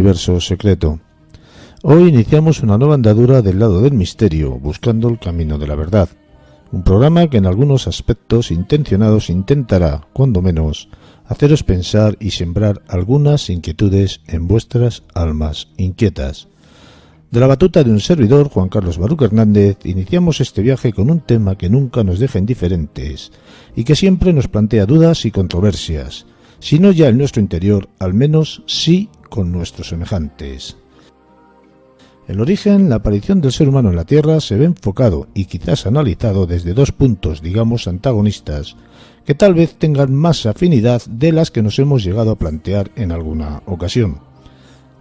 Universo secreto. Hoy iniciamos una nueva andadura del lado del misterio, buscando el camino de la verdad. Un programa que en algunos aspectos intencionados intentará, cuando menos, haceros pensar y sembrar algunas inquietudes en vuestras almas inquietas. De la batuta de un servidor, Juan Carlos Baruch Hernández, iniciamos este viaje con un tema que nunca nos deja indiferentes y que siempre nos plantea dudas y controversias, si no ya en nuestro interior, al menos sí con nuestros semejantes. El origen, la aparición del ser humano en la Tierra se ve enfocado y quizás analizado desde dos puntos, digamos, antagonistas, que tal vez tengan más afinidad de las que nos hemos llegado a plantear en alguna ocasión.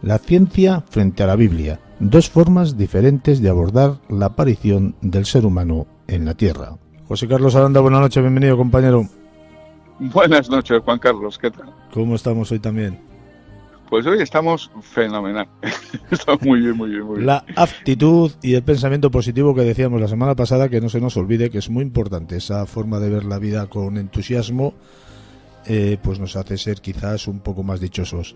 La ciencia frente a la Biblia, dos formas diferentes de abordar la aparición del ser humano en la Tierra. José Carlos Aranda, buenas noches, bienvenido, compañero. Buenas noches, Juan Carlos, ¿qué tal? ¿Cómo estamos hoy también? Pues hoy estamos fenomenal. Estamos muy bien, muy bien, muy bien. La actitud y el pensamiento positivo que decíamos la semana pasada, que no se nos olvide que es muy importante. Esa forma de ver la vida con entusiasmo, pues nos hace ser quizás un poco más dichosos.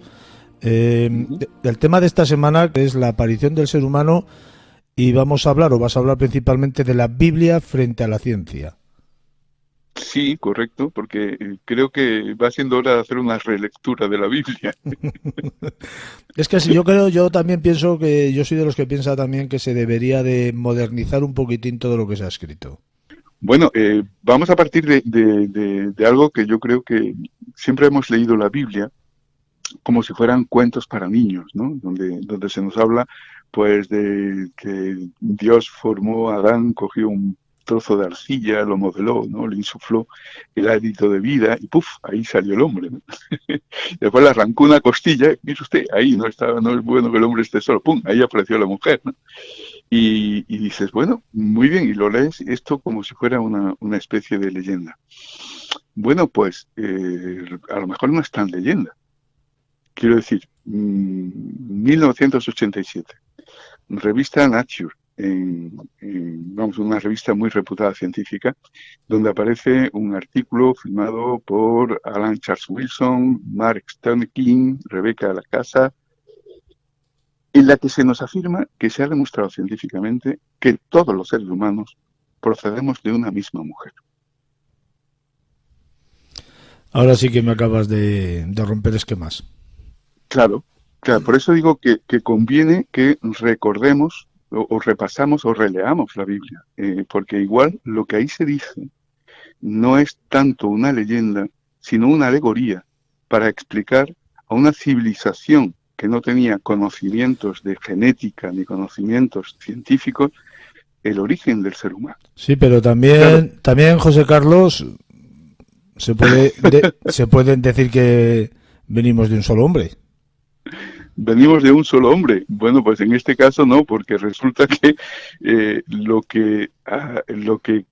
El tema de esta semana es la aparición del ser humano, y vas a hablar principalmente de la Biblia frente a la ciencia. Sí, correcto, porque creo que va siendo hora de hacer una relectura de la Biblia. Es que sí, yo también pienso que yo soy de los que piensa también que se debería de modernizar un poquitín todo lo que se ha escrito. Bueno, vamos a partir de algo que yo creo que siempre hemos leído la Biblia como si fueran cuentos para niños, ¿no? Donde se nos habla, pues, de que Dios formó a Adán, cogió un trozo de arcilla, lo modeló, ¿no? Le insufló el hálito de vida y ¡puf! Ahí salió el hombre, ¿no? Después le arrancó una costilla, mire usted, ahí no es bueno que el hombre esté solo, ¡pum! Ahí apareció la mujer, ¿no? Y dices, bueno, muy bien, y lo lees esto como si fuera una especie de leyenda. Bueno, pues a lo mejor no es tan leyenda. Quiero decir, 1987, revista Nature, vamos, una revista muy reputada científica, donde aparece un artículo firmado por Alan Charles Wilson, Mark Sternking, Rebecca de la Casa, en la que se nos afirma que se ha demostrado científicamente que todos los seres humanos procedemos de una misma mujer. Ahora sí que me acabas de romper esquemas. Claro, por eso digo que conviene que recordemos o repasamos o releamos la Biblia, porque igual lo que ahí se dice no es tanto una leyenda, sino una alegoría para explicar a una civilización que no tenía conocimientos de genética ni conocimientos científicos el origen del ser humano. Sí, pero también José Carlos, se pueden decir que venimos de un solo hombre. Venimos de un solo hombre. Bueno, pues en este caso no, porque resulta que lo que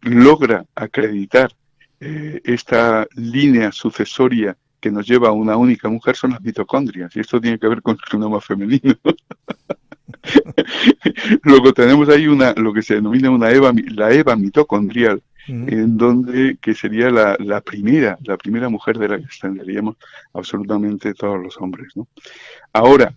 logra acreditar esta línea sucesoria que nos lleva a una única mujer son las mitocondrias, y esto tiene que ver con el genoma femenino. Luego tenemos ahí lo que se denomina la Eva mitocondrial, en donde que sería la primera mujer de la que descenderíamos absolutamente todos los hombres, ¿no? Ahora,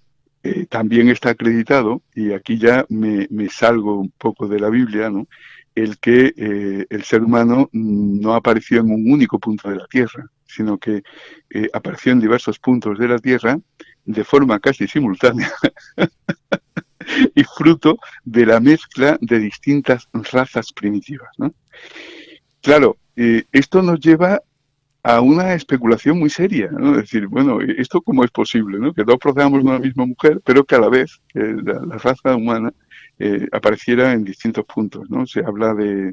también está acreditado, y aquí ya me salgo un poco de la Biblia, ¿no? El que el ser humano no apareció en un único punto de la Tierra, sino que apareció en diversos puntos de la Tierra de forma casi simultánea y fruto de la mezcla de distintas razas primitivas, ¿no? Claro, esto nos lleva a una especulación muy seria, ¿no? Es decir, bueno, ¿esto cómo es posible, ¿no? Que todos procedamos de una misma mujer, pero que a la vez la raza humana apareciera en distintos puntos, ¿no? Se habla de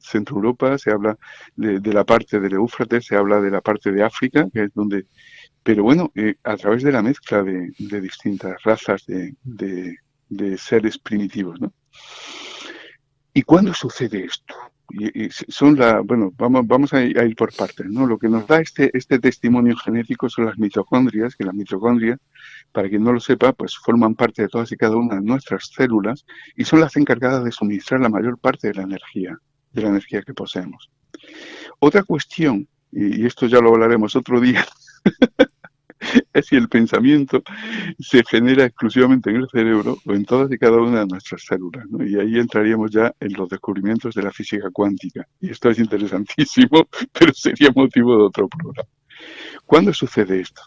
Centro Europa, se habla de la parte del Éufrates, se habla de la parte de África, que es donde... Pero bueno, a través de la mezcla de distintas razas de seres primitivos, ¿no? ¿Y cuándo sucede esto? Bueno, vamos a ir por partes, ¿no? Lo que nos da este testimonio genético son las mitocondrias, que las mitocondrias, para quien no lo sepa, pues forman parte de todas y cada una de nuestras células y son las encargadas de suministrar la mayor parte de la energía que poseemos. Otra cuestión, y esto ya lo hablaremos otro día, es si el pensamiento se genera exclusivamente en el cerebro o en todas y cada una de nuestras células, ¿no? Y ahí entraríamos ya en los descubrimientos de la física cuántica. Y esto es interesantísimo, pero sería motivo de otro programa. ¿Cuándo sucede esto?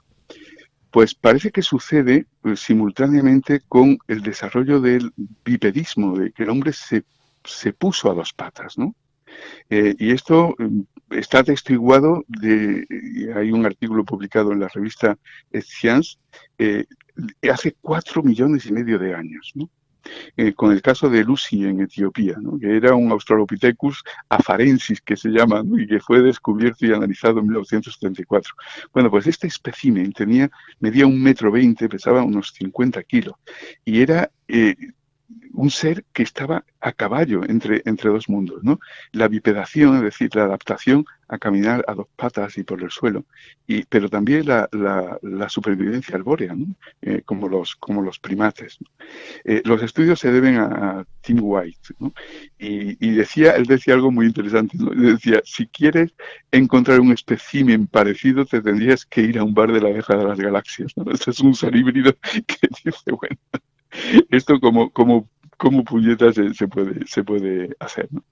Pues parece que sucede simultáneamente con el desarrollo del bipedismo, de que el hombre se puso a dos patas, ¿no? Y esto está atestiguado hay un artículo publicado en la revista Science hace 4,5 millones de años, ¿no? Con el caso de Lucy en Etiopía, ¿no? Que era un Australopithecus afarensis, que se llama, ¿no? Y que fue descubierto y analizado en 1974. Bueno, pues este espécimen medía 1,20 m, pesaba unos 50 kilos, y era un ser que estaba a caballo entre dos mundos, ¿no? La bipedación, es decir, la adaptación a caminar a dos patas y por el suelo, pero también la supervivencia arbórea, ¿no? Como los primates, ¿no? Los estudios se deben a Tim White, ¿no? Y él decía algo muy interesante, ¿no? Decía, si quieres encontrar un espécimen parecido, te tendrías que ir a un bar de la Guerra de las Galaxias, ¿no? Este es un ser híbrido que dice, bueno, esto como puñetas se puede hacer, ¿no?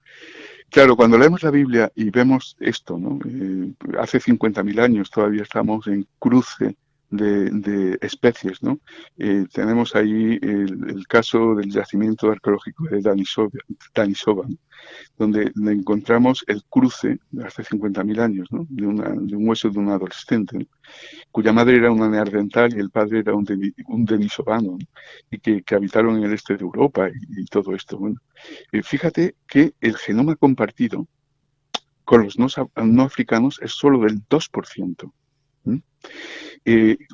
Claro, cuando leemos la Biblia y vemos esto, ¿no? Hace 50.000 años todavía estamos en cruce de especies, ¿no? Tenemos ahí el caso del yacimiento arqueológico de Danisova, ¿no? Donde encontramos el cruce de hace 50.000 años, ¿no? De un hueso de un adolescente, ¿no? Cuya madre era una neandertal y el padre era un denisovano, ¿no? Y que habitaron en el este de Europa y todo esto. Bueno, fíjate que el genoma compartido con los no africanos es solo del 2%.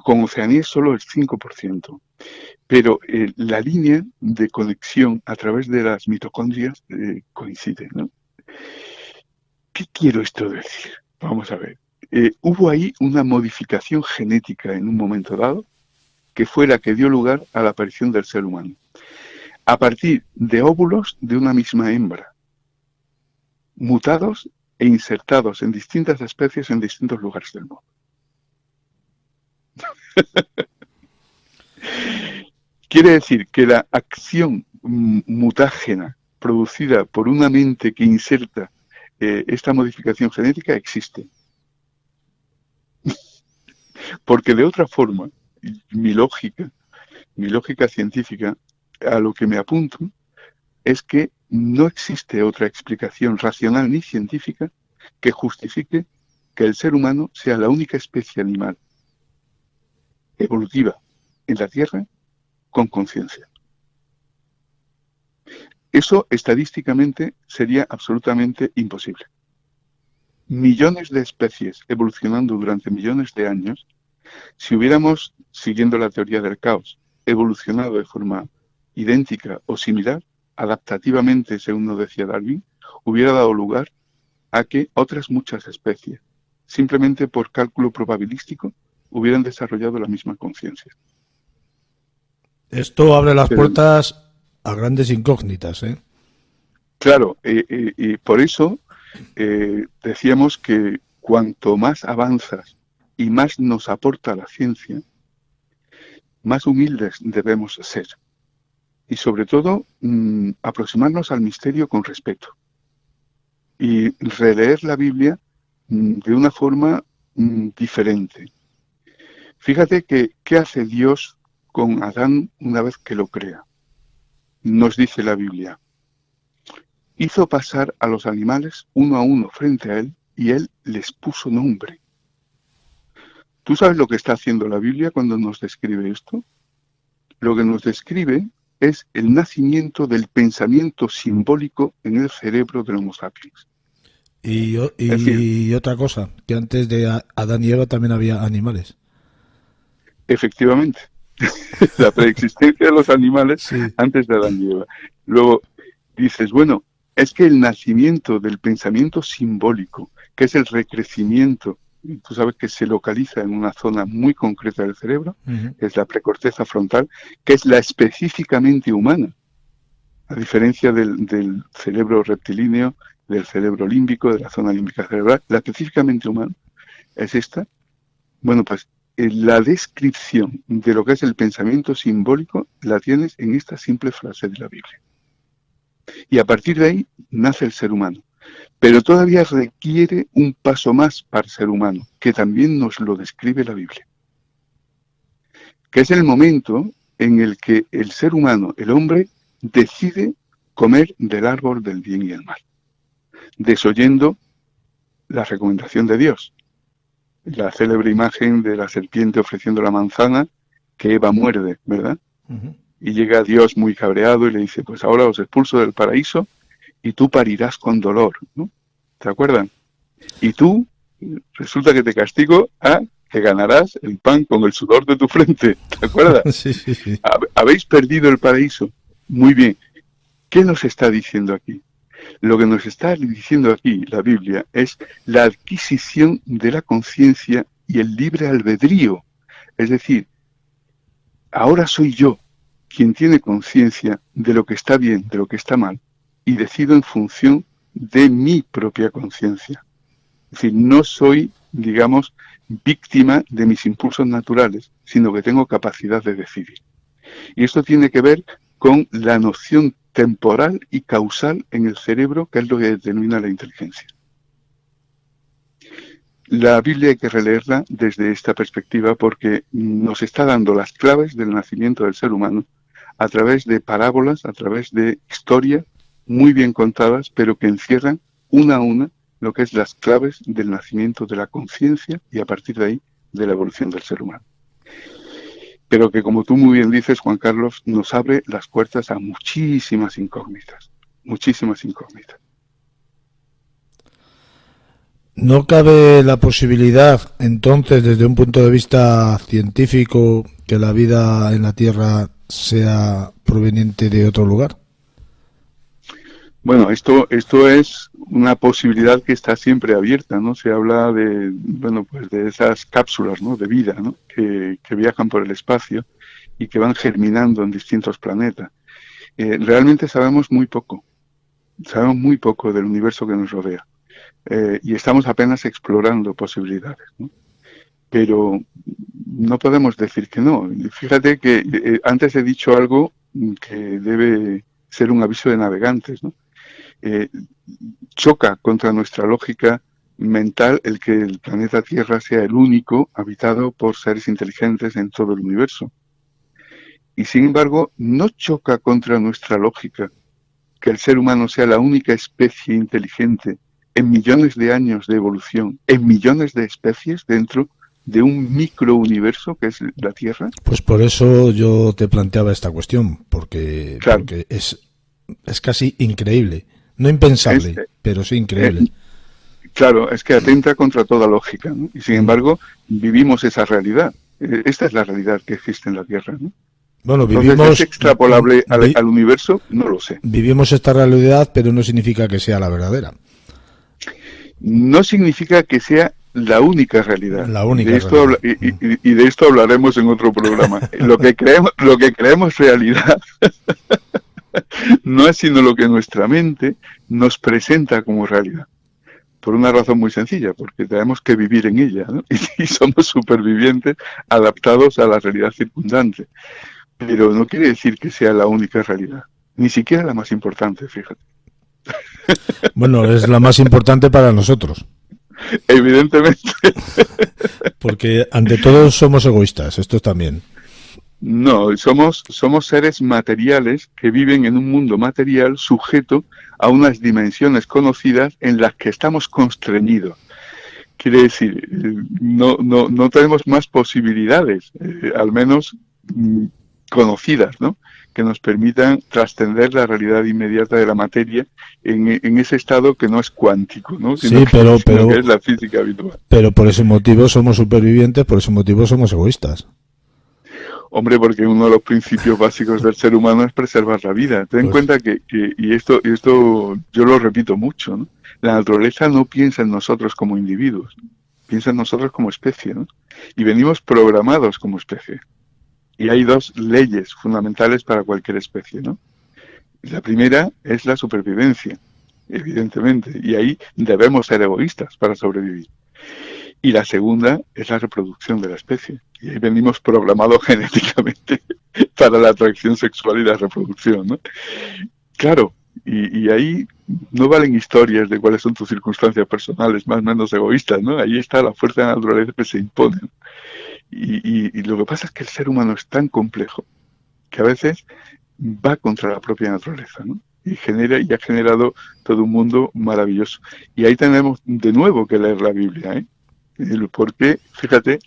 Con Oceanía es solo el 5%. Pero la línea de conexión a través de las mitocondrias coincide, ¿no? ¿Qué quiero esto decir? Vamos a ver. Hubo ahí una modificación genética en un momento dado que fue la que dio lugar a la aparición del ser humano, a partir de óvulos de una misma hembra, mutados e insertados en distintas especies en distintos lugares del mundo. Quiere decir que la acción mutágena producida por una mente que inserta esta modificación genética existe. Porque de otra forma, mi lógica científica, a lo que me apunto, es que no existe otra explicación racional ni científica que justifique que el ser humano sea la única especie animal evolutiva en la Tierra con conciencia. Eso estadísticamente sería absolutamente imposible. Millones de especies evolucionando durante millones de años, si hubiéramos, siguiendo la teoría del caos, evolucionado de forma idéntica o similar, adaptativamente, según nos decía Darwin, hubiera dado lugar a que otras muchas especies, simplemente por cálculo probabilístico, hubieran desarrollado la misma conciencia. Esto abre las puertas a grandes incógnitas, ¿eh? Claro, y por eso decíamos que cuanto más avanzas y más nos aporta la ciencia, más humildes debemos ser. Y sobre todo, aproximarnos al misterio con respeto. Y releer la Biblia de una forma diferente. Fíjate ¿qué hace Dios con Adán una vez que lo crea? Nos dice la Biblia: hizo pasar a los animales uno a uno frente a él y él les puso nombre. ¿Tú sabes lo que está haciendo la Biblia cuando nos describe esto? Lo que nos describe es el nacimiento del pensamiento simbólico en el cerebro del Homo sapiens. Y otra cosa, que antes de Adán y Eva también había animales. Efectivamente, la preexistencia de los animales sí, antes de Adán y Eva. Luego dices, bueno, es que el nacimiento del pensamiento simbólico, que es el recrecimiento, tú sabes que se localiza en una zona muy concreta del cerebro, que es la precorteza frontal, que es la específicamente humana, a diferencia del cerebro reptilíneo, del cerebro límbico, de la zona límbica cerebral, la específicamente humana es esta. Bueno, pues la descripción de lo que es el pensamiento simbólico la tienes en esta simple frase de la Biblia. Y a partir de ahí nace el ser humano. Pero todavía requiere un paso más para el ser humano, que también nos lo describe la Biblia. Que es el momento en el que el ser humano, el hombre, decide comer del árbol del bien y el mal, desoyendo la recomendación de Dios. La célebre imagen de la serpiente ofreciendo la manzana que Eva muerde, ¿verdad? Uh-huh. Y llega Dios muy cabreado y le dice, pues ahora os expulso del paraíso y tú parirás con dolor, ¿no? ¿Te acuerdan? Y tú, resulta que te castigo a que ganarás el pan con el sudor de tu frente, ¿te acuerdas? Sí, sí, sí. Habéis perdido el paraíso. Muy bien. ¿Qué nos está diciendo aquí? Lo que nos está diciendo aquí la Biblia es la adquisición de la conciencia y el libre albedrío. Es decir, ahora soy yo quien tiene conciencia de lo que está bien, de lo que está mal, y decido en función de mi propia conciencia. Es decir, no soy, digamos, víctima de mis impulsos naturales, sino que tengo capacidad de decidir. Y esto tiene que ver con la noción temporal y causal en el cerebro, que es lo que determina la inteligencia. La Biblia hay que releerla desde esta perspectiva porque nos está dando las claves del nacimiento del ser humano a través de parábolas, a través de historias muy bien contadas, pero que encierran una a una lo que es las claves del nacimiento de la conciencia y a partir de ahí de la evolución del ser humano. Pero que, como tú muy bien dices, Juan Carlos, nos abre las puertas a muchísimas incógnitas, muchísimas incógnitas. ¿No cabe la posibilidad, entonces, desde un punto de vista científico, que la vida en la Tierra sea proveniente de otro lugar? Bueno, esto es una posibilidad que está siempre abierta, ¿no? Se habla de, bueno, pues de esas cápsulas, ¿no? De vida, ¿no? Que viajan por el espacio y que van germinando en distintos planetas. Realmente sabemos muy poco del universo que nos rodea. Y estamos apenas explorando posibilidades, ¿no? Pero no podemos decir que no. Fíjate que antes he dicho algo que debe ser un aviso de navegantes, ¿no? Choca contra nuestra lógica mental el que el planeta Tierra sea el único habitado por seres inteligentes en todo el universo. Y sin embargo, no choca contra nuestra lógica que el ser humano sea la única especie inteligente en millones de años de evolución, en millones de especies dentro de un microuniverso que es la Tierra. Pues por eso yo te planteaba esta cuestión, porque, claro, porque es casi increíble. No impensable, pero sí increíble. Claro, es que atenta contra toda lógica, ¿no? Y sin embargo, vivimos esa realidad. Esta es la realidad que existe en la Tierra, ¿no? Bueno, entonces, ¿es extrapolable al universo? No lo sé. Vivimos esta realidad, pero no significa que sea la verdadera. No significa que sea la única realidad. La única realidad. Y de esto hablaremos en otro programa. Lo que creemos realidad no es sino lo que nuestra mente nos presenta como realidad. Por una razón muy sencilla, porque tenemos que vivir en ella, ¿no? Y somos supervivientes adaptados a la realidad circundante. Pero no quiere decir que sea la única realidad, ni siquiera la más importante, fíjate. Bueno, es la más importante para nosotros. Evidentemente. Porque ante todo somos egoístas, estos también. No, somos seres materiales que viven en un mundo material sujeto a unas dimensiones conocidas en las que estamos constreñidos. Quiere decir, no tenemos más posibilidades, al menos conocidas, ¿no? Que nos permitan trascender la realidad inmediata de la materia en ese estado que no es cuántico, ¿no? Sino que es la física habitual. Pero por ese motivo somos supervivientes, por ese motivo somos egoístas. Hombre, porque uno de los principios básicos del ser humano es preservar la vida. Ten en cuenta que esto yo lo repito mucho, ¿no? La naturaleza no piensa en nosotros como individuos, piensa en nosotros como especie, ¿no? Y venimos programados como especie. Y hay dos leyes fundamentales para cualquier especie, ¿no? La primera es la supervivencia, evidentemente, y ahí debemos ser egoístas para sobrevivir. Y la segunda es la reproducción de la especie. Y ahí venimos programados genéticamente para la atracción sexual y la reproducción, ¿no? Claro, y ahí no valen historias de cuáles son tus circunstancias personales, más o menos egoístas, ¿no? Ahí está la fuerza de la naturaleza que se impone. Y lo que pasa es que el ser humano es tan complejo que a veces va contra la propia naturaleza, ¿no? Y ha generado todo un mundo maravilloso. Y ahí tenemos de nuevo que leer la Biblia, ¿eh? El por qué, fíjate,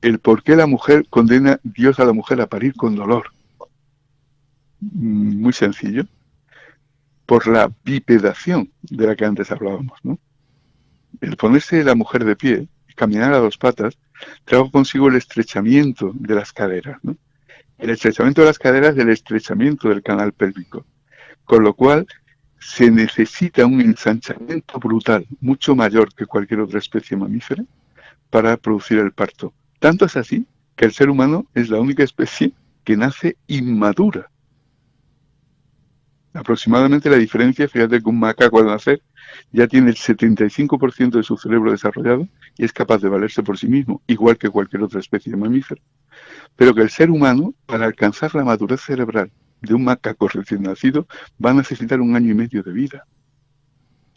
el por qué la mujer condena Dios a la mujer a parir con dolor. Muy sencillo. Por la bipedación de la que antes hablábamos, ¿no? El ponerse la mujer de pie y caminar a dos patas trajo consigo el estrechamiento de las caderas, ¿no? El estrechamiento de las caderas es el estrechamiento del canal pélvico, con lo cual se necesita un ensanchamiento brutal, mucho mayor que cualquier otra especie mamífera, para producir el parto. Tanto es así que el ser humano es la única especie que nace inmadura. Aproximadamente la diferencia, fíjate que un macaco al nacer ya tiene el 75% de su cerebro desarrollado y es capaz de valerse por sí mismo, igual que cualquier otra especie de mamífero. Pero que el ser humano, para alcanzar la madurez cerebral de un macaco recién nacido, va a necesitar 1 año y medio de vida.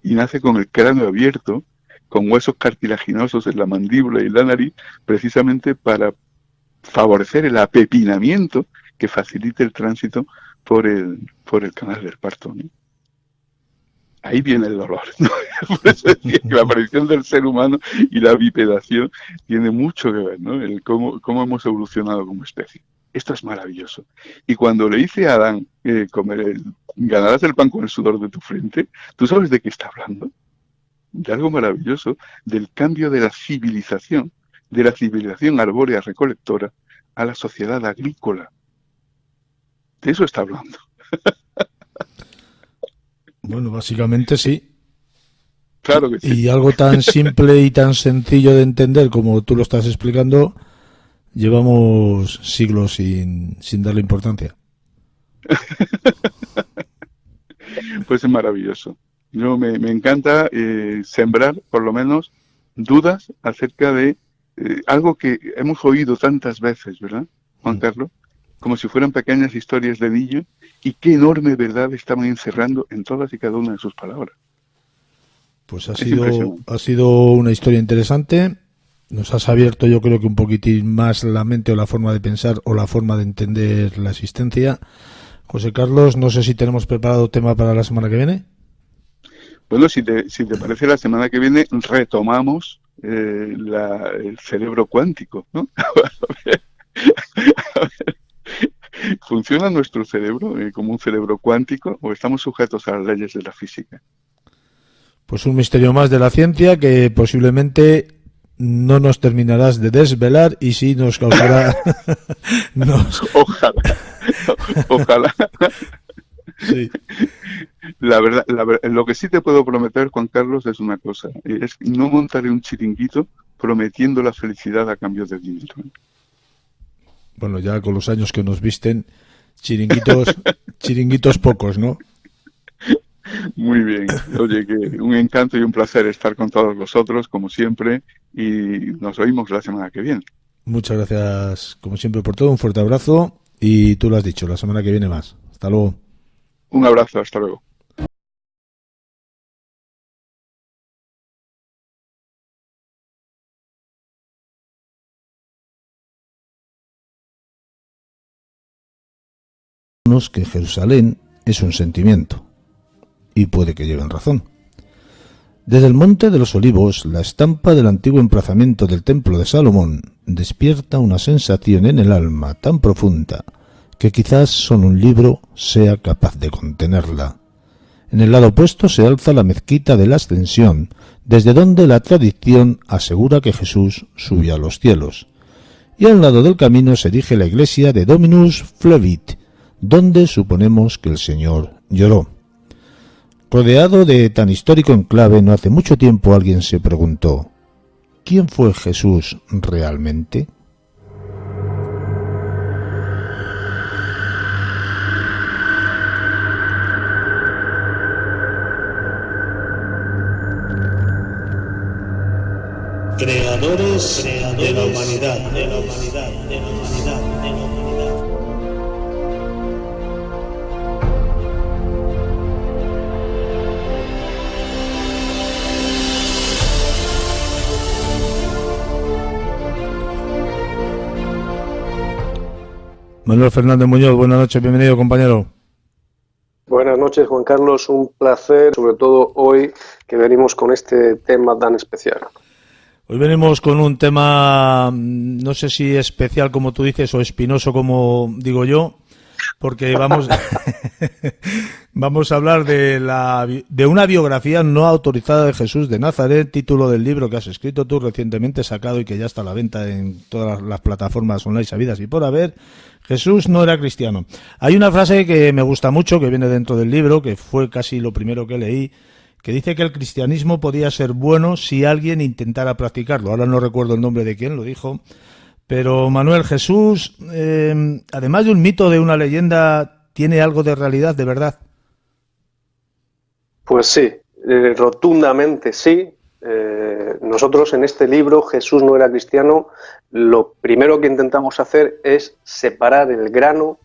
Y nace con el cráneo abierto, con huesos cartilaginosos en la mandíbula y la nariz, precisamente para favorecer el apepinamiento que facilite el tránsito por el canal del parto, ¿no? Ahí viene el dolor, ¿no? Por eso decía que la aparición del ser humano y la bipedación tiene mucho que ver, ¿no? El cómo evolucionado como especie. Esto es maravilloso. Y cuando le dice a Adán, ganarás el pan con el sudor de tu frente, ¿tú sabes de qué está hablando? De algo maravilloso, del cambio de la civilización arbórea recolectora a la sociedad agrícola. De eso está hablando. Bueno, básicamente sí. Claro que sí. Y algo tan simple y tan sencillo de entender como tú lo estás explicando, llevamos siglos sin darle importancia. Pues es maravilloso. Yo me encanta sembrar, por lo menos, dudas acerca de algo que hemos oído tantas veces, ¿verdad, Juan Carlos? Como si fueran pequeñas historias de niño, y qué enorme verdad estaban encerrando en todas y cada una de sus palabras. Pues ha sido una historia interesante. Nos has abierto, yo creo que un poquitín más la mente o la forma de pensar o la forma de entender la existencia. José Carlos, no sé si tenemos preparado tema para la semana que viene. Bueno, si te parece, la semana que viene retomamos el cerebro cuántico, ¿no? ¿Funciona nuestro cerebro como un cerebro cuántico o estamos sujetos a las leyes de la física? Pues un misterio más de la ciencia que posiblemente no nos terminarás de desvelar y sí nos causará... Ojalá. Sí. La verdad, lo que sí te puedo prometer, Juan Carlos, es una cosa. Es no montaré un chiringuito prometiendo la felicidad a cambio de dinero. Bueno, ya con los años que nos visten, chiringuitos pocos, ¿no? Muy bien. Oye, que un encanto y un placer estar con todos vosotros, como siempre, y nos oímos la semana que viene. Muchas gracias, como siempre, por todo. Un fuerte abrazo y tú lo has dicho, la semana que viene más. Hasta luego. Un abrazo, hasta luego. Que Jerusalén es un sentimiento, y puede que lleven razón. Desde el Monte de los Olivos, la estampa del antiguo emplazamiento del Templo de Salomón despierta una sensación en el alma tan profunda que quizás solo un libro sea capaz de contenerla. En el lado opuesto se alza la mezquita de la Ascensión, desde donde la tradición asegura que Jesús subió a los cielos. Y a un lado del camino se erige la iglesia de Dominus Flevit, donde suponemos que el Señor lloró. Rodeado de tan histórico enclave, no hace mucho tiempo alguien se preguntó: ¿quién fue Jesús realmente? Creadores de la humanidad, de la humanidad, de la humanidad, de la humanidad. Manuel Fernández Muñoz, buenas noches, bienvenido, compañero. Buenas noches, Juan Carlos, un placer, sobre todo hoy que venimos con este tema tan especial. Hoy venimos con un tema, no sé si especial como tú dices o espinoso como digo yo, porque vamos a hablar de una biografía no autorizada de Jesús de Nazaret, título del libro que has escrito tú recientemente sacado y que ya está a la venta en todas las plataformas online sabidas y por haber. Jesús no era cristiano. Hay una frase que me gusta mucho, que viene dentro del libro, que fue casi lo primero que leí, que dice que el cristianismo podía ser bueno si alguien intentara practicarlo. Ahora no recuerdo el nombre de quién lo dijo. Pero, Manuel, Jesús, además de un mito, de una leyenda, ¿tiene algo de realidad, de verdad? Pues sí, rotundamente sí. Nosotros en este libro, Jesús no era cristiano, lo primero que intentamos hacer es separar el grano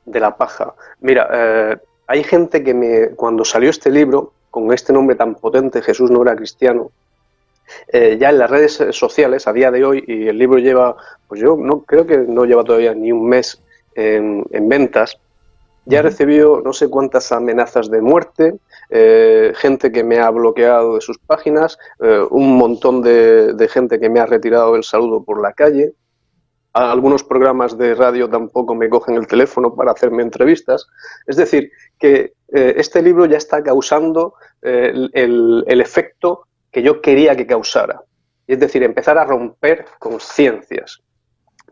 de la paja. Mira, hay gente que cuando salió este libro, con este nombre tan potente, Jesús no era cristiano, ya en las redes sociales a día de hoy, y el libro lleva, pues yo no creo que no lleva todavía ni un mes en ventas, ya he recibido no sé cuántas amenazas de muerte, gente que me ha bloqueado de sus páginas, un montón de gente que me ha retirado el saludo por la calle. Algunos programas de radio tampoco me cogen el teléfono para hacerme entrevistas. Es decir, que este libro ya está causando el efecto que yo quería que causara. Es decir, empezar a romper conciencias.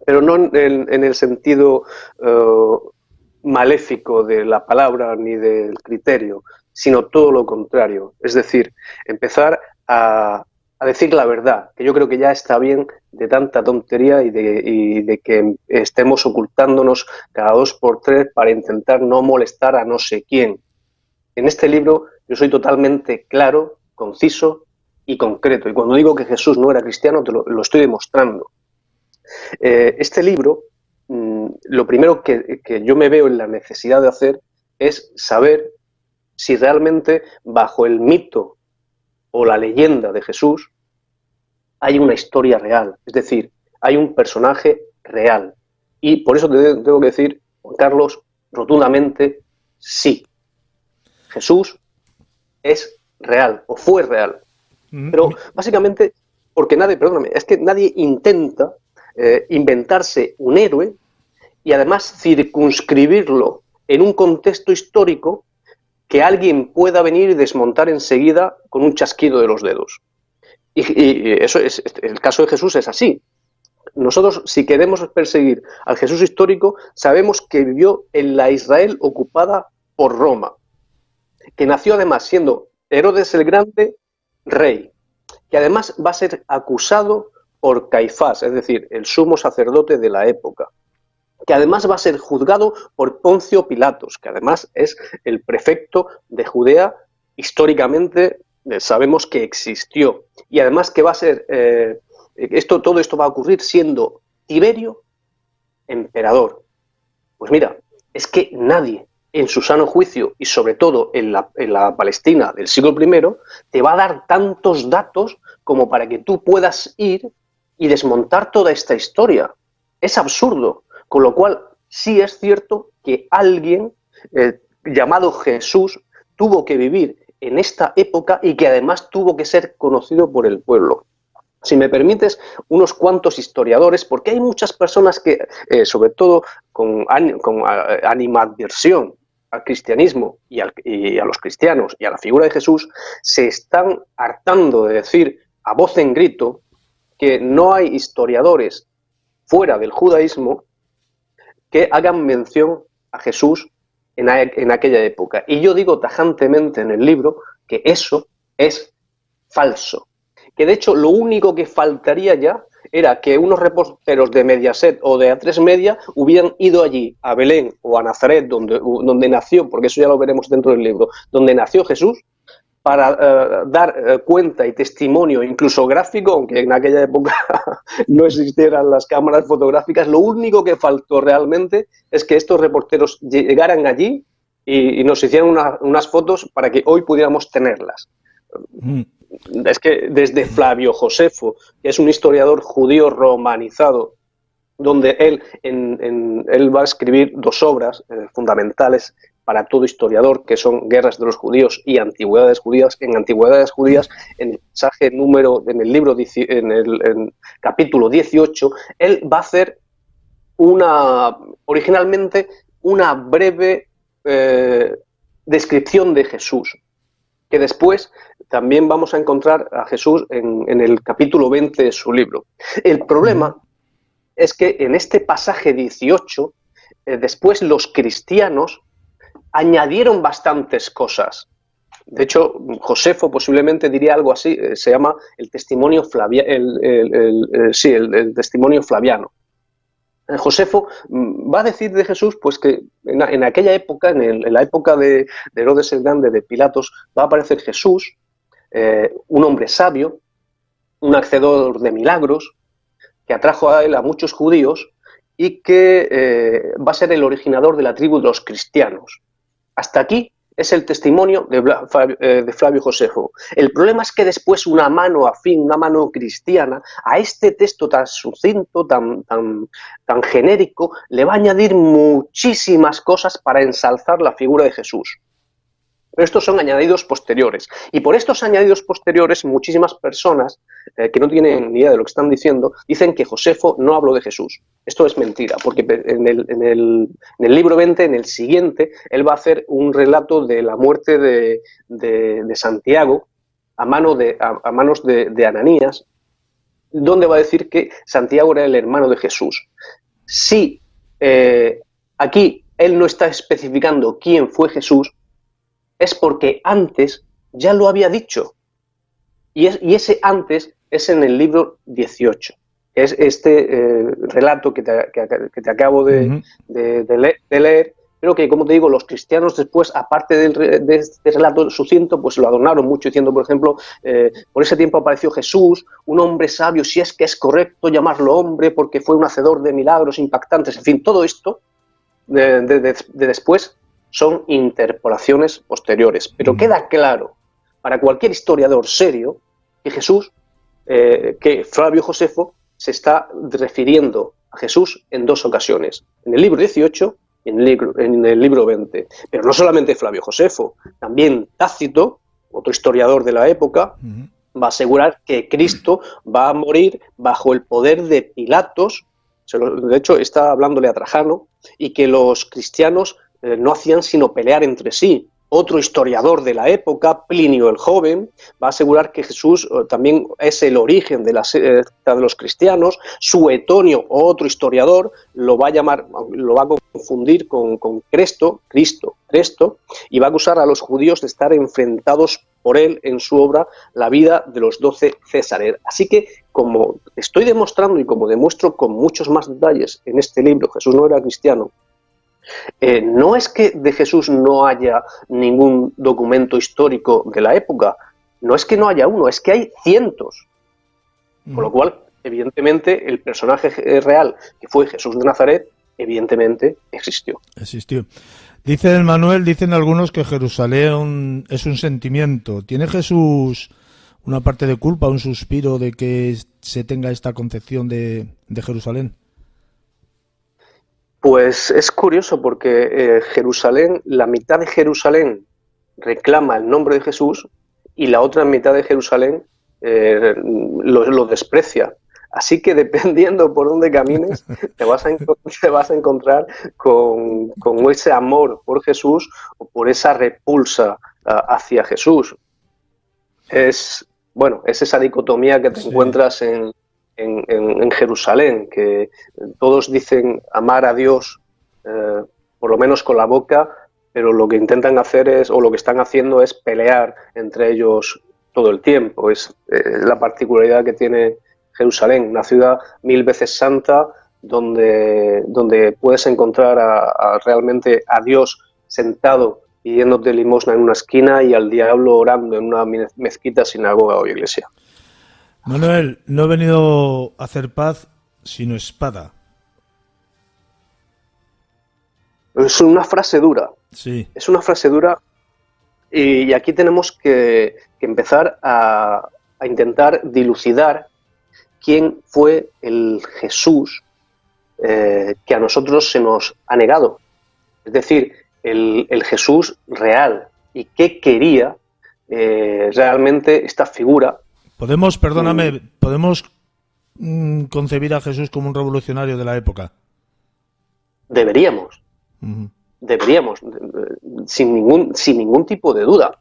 Pero no en el sentido maléfico de la palabra ni del criterio, sino todo lo contrario. Es decir, empezar a decir la verdad, que yo creo que ya está bien de tanta tontería y de que estemos ocultándonos cada 2 por 3 para intentar no molestar a no sé quién. En este libro yo soy totalmente claro, conciso y concreto. Y cuando digo que Jesús no era cristiano, lo estoy demostrando. Este libro, lo primero que yo me veo en la necesidad de hacer es saber si realmente bajo el mito o la leyenda de Jesús hay una historia real, es decir, hay un personaje real. Y por eso te tengo que decir, Juan Carlos, rotundamente sí. Jesús es real, o fue real. Pero básicamente, porque nadie intenta inventarse un héroe y además circunscribirlo en un contexto histórico que alguien pueda venir y desmontar enseguida con un chasquido de los dedos. Y eso es, el caso de Jesús es así. Nosotros, si queremos perseguir al Jesús histórico, sabemos que vivió en la Israel ocupada por Roma, que nació además siendo Herodes el Grande rey, que además va a ser acusado por Caifás, es decir, el sumo sacerdote de la época, que además va a ser juzgado por Poncio Pilatos, que además es el prefecto de Judea, históricamente sabemos que existió, y además que va a ser, todo esto va a ocurrir siendo Tiberio emperador. Pues mira, es que nadie en su sano juicio, y sobre todo en la Palestina del siglo I, te va a dar tantos datos como para que tú puedas ir y desmontar toda esta historia. Es absurdo. Con lo cual, sí es cierto que alguien llamado Jesús tuvo que vivir en esta época y que además tuvo que ser conocido por el pueblo. Si me permites, unos cuantos historiadores, porque hay muchas personas que, sobre todo con animadversión al cristianismo y a los cristianos y a la figura de Jesús, se están hartando de decir a voz en grito que no hay historiadores fuera del judaísmo que hagan mención a Jesús en aquella época. Y yo digo tajantemente en el libro que eso es falso. Que de hecho lo único que faltaría ya era que unos reporteros de Mediaset o de A3 Media hubieran ido allí, a Belén o a Nazaret, donde nació, porque eso ya lo veremos dentro del libro, donde nació Jesús, para dar cuenta y testimonio, incluso gráfico, aunque en aquella época no existieran las cámaras fotográficas, lo único que faltó realmente es que estos reporteros llegaran allí y nos hicieran unas fotos para que hoy pudiéramos tenerlas. Es que desde Flavio Josefo, que es un historiador judío romanizado, donde él va a escribir 2 obras fundamentales para todo historiador, que son Guerras de los Judíos y Antigüedades Judías. En Antigüedades Judías, en el pasaje en el libro, en el capítulo 18, él va a hacer originalmente una breve descripción de Jesús, que después también vamos a encontrar a Jesús en el capítulo 20 de su libro. El problema es que en este pasaje 18, después los cristianos añadieron bastantes cosas. De hecho, Josefo posiblemente diría algo así, se llama el testimonio el testimonio flaviano. Josefo va a decir de Jesús pues que en aquella época, en la época de Herodes el Grande, de Pilatos, va a aparecer Jesús, un hombre sabio, un hacedor de milagros, que atrajo a él a muchos judíos y que va a ser el originador de la tribu de los cristianos. Hasta aquí es el testimonio de Flavio Josefo. El problema es que después una mano afín, una mano cristiana, a este texto tan sucinto, tan genérico, le va a añadir muchísimas cosas para ensalzar la figura de Jesús. Pero estos son añadidos posteriores. Y por estos añadidos posteriores, muchísimas personas que no tienen ni idea de lo que están diciendo, dicen que Josefo no habló de Jesús. Esto es mentira, porque en el libro 20, en el siguiente, él va a hacer un relato de la muerte de Santiago a manos de Ananías, donde va a decir que Santiago era el hermano de Jesús. Si aquí él no está especificando quién fue Jesús, es porque antes ya lo había dicho. Y ese antes es en el libro 18. Es este relato que te acabo de leer, pero que, como te digo, los cristianos después, aparte de este relato sucinto, pues lo adornaron mucho, diciendo, por ejemplo, por ese tiempo apareció Jesús, un hombre sabio, si es que es correcto llamarlo hombre, porque fue un hacedor de milagros impactantes. En fin, todo esto de después son interpolaciones posteriores. Pero queda claro para cualquier historiador serio que Jesús, que Flavio Josefo se está refiriendo a Jesús en 2 ocasiones, en el libro 18 y en el libro 20. Pero no solamente Flavio Josefo, también Tácito, otro historiador de la época, va a asegurar que Cristo va a morir bajo el poder de Pilatos. De hecho, está hablándole a Trajano, y que los cristianos no hacían sino pelear entre sí. Otro historiador de la época, Plinio el Joven, va a asegurar que Jesús también es el origen de la secta de los cristianos. Suetonio, otro historiador, lo va a confundir con Cristo, y va a acusar a los judíos de estar enfrentados por él en su obra La vida de los 12 Césares. Así que, como estoy demostrando y como demuestro con muchos más detalles en este libro, Jesús no era cristiano, no es que de Jesús no haya ningún documento histórico de la época, no es que no haya uno, es que hay cientos. Con lo cual, evidentemente, el personaje real, que fue Jesús de Nazaret, evidentemente existió. Dice Manuel, dicen algunos que Jerusalén es un sentimiento. ¿Tiene Jesús una parte de culpa, un suspiro de que se tenga esta concepción de Jerusalén? Pues es curioso porque Jerusalén, la mitad de Jerusalén reclama el nombre de Jesús y la otra mitad de Jerusalén lo desprecia. Así que dependiendo por dónde camines, te vas a encontrar con ese amor por Jesús o por esa repulsa hacia Jesús. Es esa dicotomía que te encuentras en Jerusalén, que todos dicen amar a Dios, por lo menos con la boca, pero lo que intentan hacer o lo que están haciendo es pelear entre ellos todo el tiempo. Es la particularidad que tiene Jerusalén, una ciudad 1000 veces santa, donde puedes encontrar realmente a Dios sentado pidiéndote limosna en una esquina y al diablo orando en una mezquita, sinagoga o iglesia. Manuel, no he venido a hacer paz, sino espada. Es una frase dura. Sí. Es una frase dura y aquí tenemos que empezar a intentar dilucidar quién fue el Jesús que a nosotros se nos ha negado. Es decir, el Jesús real y qué quería realmente esta figura. Podemos concebir a Jesús como un revolucionario de la época. Deberíamos. Deberíamos, sin ningún tipo de duda.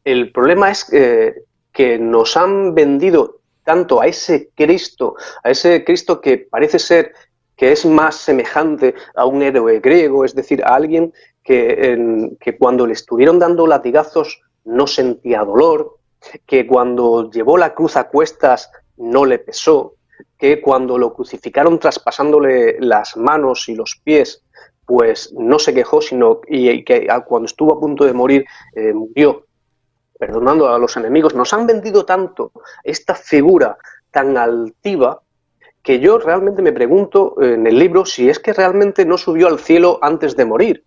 El problema es que nos han vendido tanto a ese Cristo que parece ser que es más semejante a un héroe griego, es decir, a alguien que cuando le estuvieron dando latigazos no sentía dolor, que cuando llevó la cruz a cuestas no le pesó, que cuando lo crucificaron traspasándole las manos y los pies, pues no se quejó, y que cuando estuvo a punto de morir, murió perdonando a los enemigos. Nos han vendido tanto esta figura tan altiva que yo realmente me pregunto en el libro si es que realmente no subió al cielo antes de morir,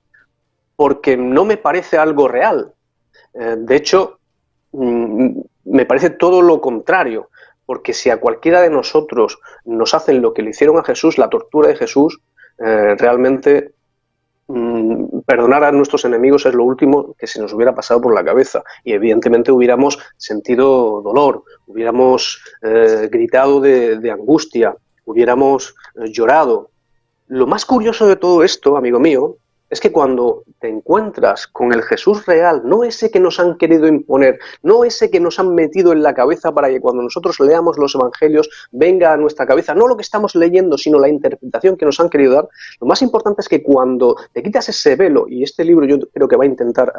porque no me parece algo real. De hecho, me parece todo lo contrario, porque si a cualquiera de nosotros nos hacen lo que le hicieron a Jesús, la tortura de Jesús, realmente perdonar a nuestros enemigos es lo último que se nos hubiera pasado por la cabeza, y evidentemente hubiéramos sentido dolor, hubiéramos gritado de angustia, hubiéramos llorado. Lo más curioso de todo esto, amigo mío, es que cuando te encuentras con el Jesús real, no ese que nos han querido imponer, no ese que nos han metido en la cabeza para que cuando nosotros leamos los evangelios venga a nuestra cabeza, no lo que estamos leyendo, sino la interpretación que nos han querido dar, lo más importante es que cuando te quitas ese velo, y este libro yo creo que va a intentar,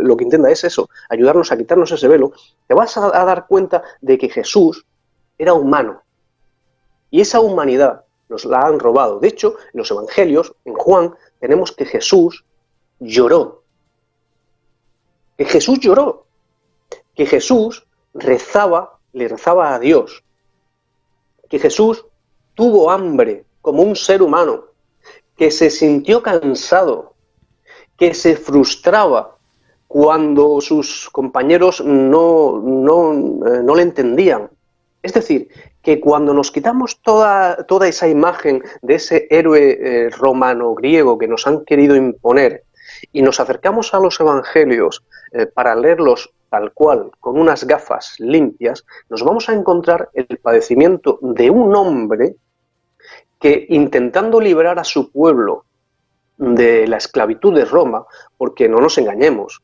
lo que intenta es eso, ayudarnos a quitarnos ese velo, te vas a dar cuenta de que Jesús era humano, y esa humanidad nos la han robado. De hecho, en los evangelios, en Juan, tenemos que Jesús lloró. Que Jesús lloró. Que Jesús le rezaba a Dios. Que Jesús tuvo hambre como un ser humano. Que se sintió cansado. Que se frustraba cuando sus compañeros no le entendían. Es decir, que cuando nos quitamos toda esa imagen de ese héroe romano-griego que nos han querido imponer y nos acercamos a los evangelios para leerlos tal cual, con unas gafas limpias, nos vamos a encontrar el padecimiento de un hombre que, intentando liberar a su pueblo de la esclavitud de Roma, porque no nos engañemos,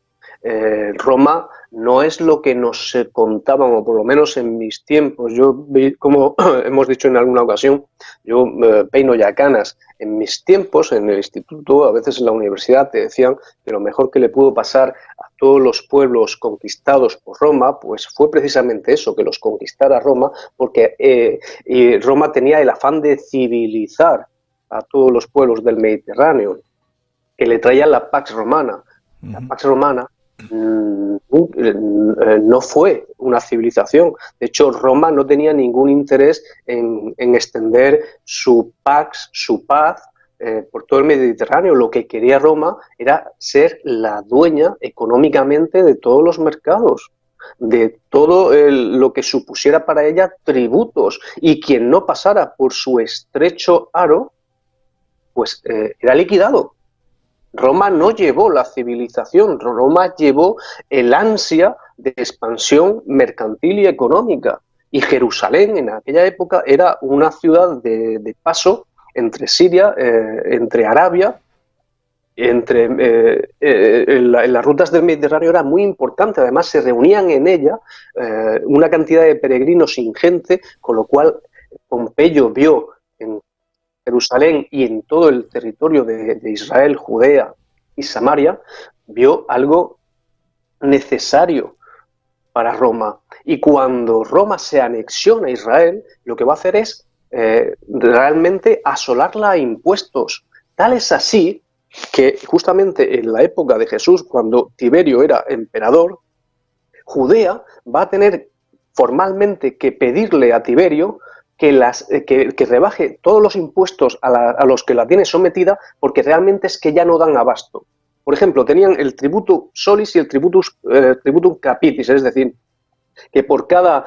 Roma no es lo que nos contaban, o por lo menos en mis tiempos. Yo vi, como hemos dicho en alguna ocasión, yo peino ya canas. En mis tiempos, en el instituto, a veces en la universidad, te decían que lo mejor que le pudo pasar a todos los pueblos conquistados por Roma, pues fue precisamente eso, que los conquistara Roma, porque Roma tenía el afán de civilizar a todos los pueblos del Mediterráneo, que le traían la Pax Romana. La Pax Romana no fue una civilización. De hecho, Roma no tenía ningún interés en extender su pax, su paz, por todo el Mediterráneo. Lo que quería Roma era ser la dueña económicamente de todos los mercados, de todo lo que supusiera para ella tributos, y quien no pasara por su estrecho aro, pues era liquidado. Roma no llevó la civilización, Roma llevó el ansia de expansión mercantil y económica. Y Jerusalén en aquella época era una ciudad de paso entre Siria, entre Arabia, en las rutas del Mediterráneo era muy importante. Además se reunían en ella una cantidad de peregrinos ingente, con lo cual Pompeyo vio en Jerusalén y en todo el territorio de Israel, Judea y Samaria, vio algo necesario para Roma. Y cuando Roma se anexiona a Israel, lo que va a hacer es realmente asolarla a impuestos. Tal es así que justamente en la época de Jesús, cuando Tiberio era emperador, Judea va a tener formalmente que pedirle a Tiberio que rebaje todos los impuestos a los que la tiene sometida, porque realmente es que ya no dan abasto. Por ejemplo, tenían el tributo solis y el tributum capitis, es decir, que por cada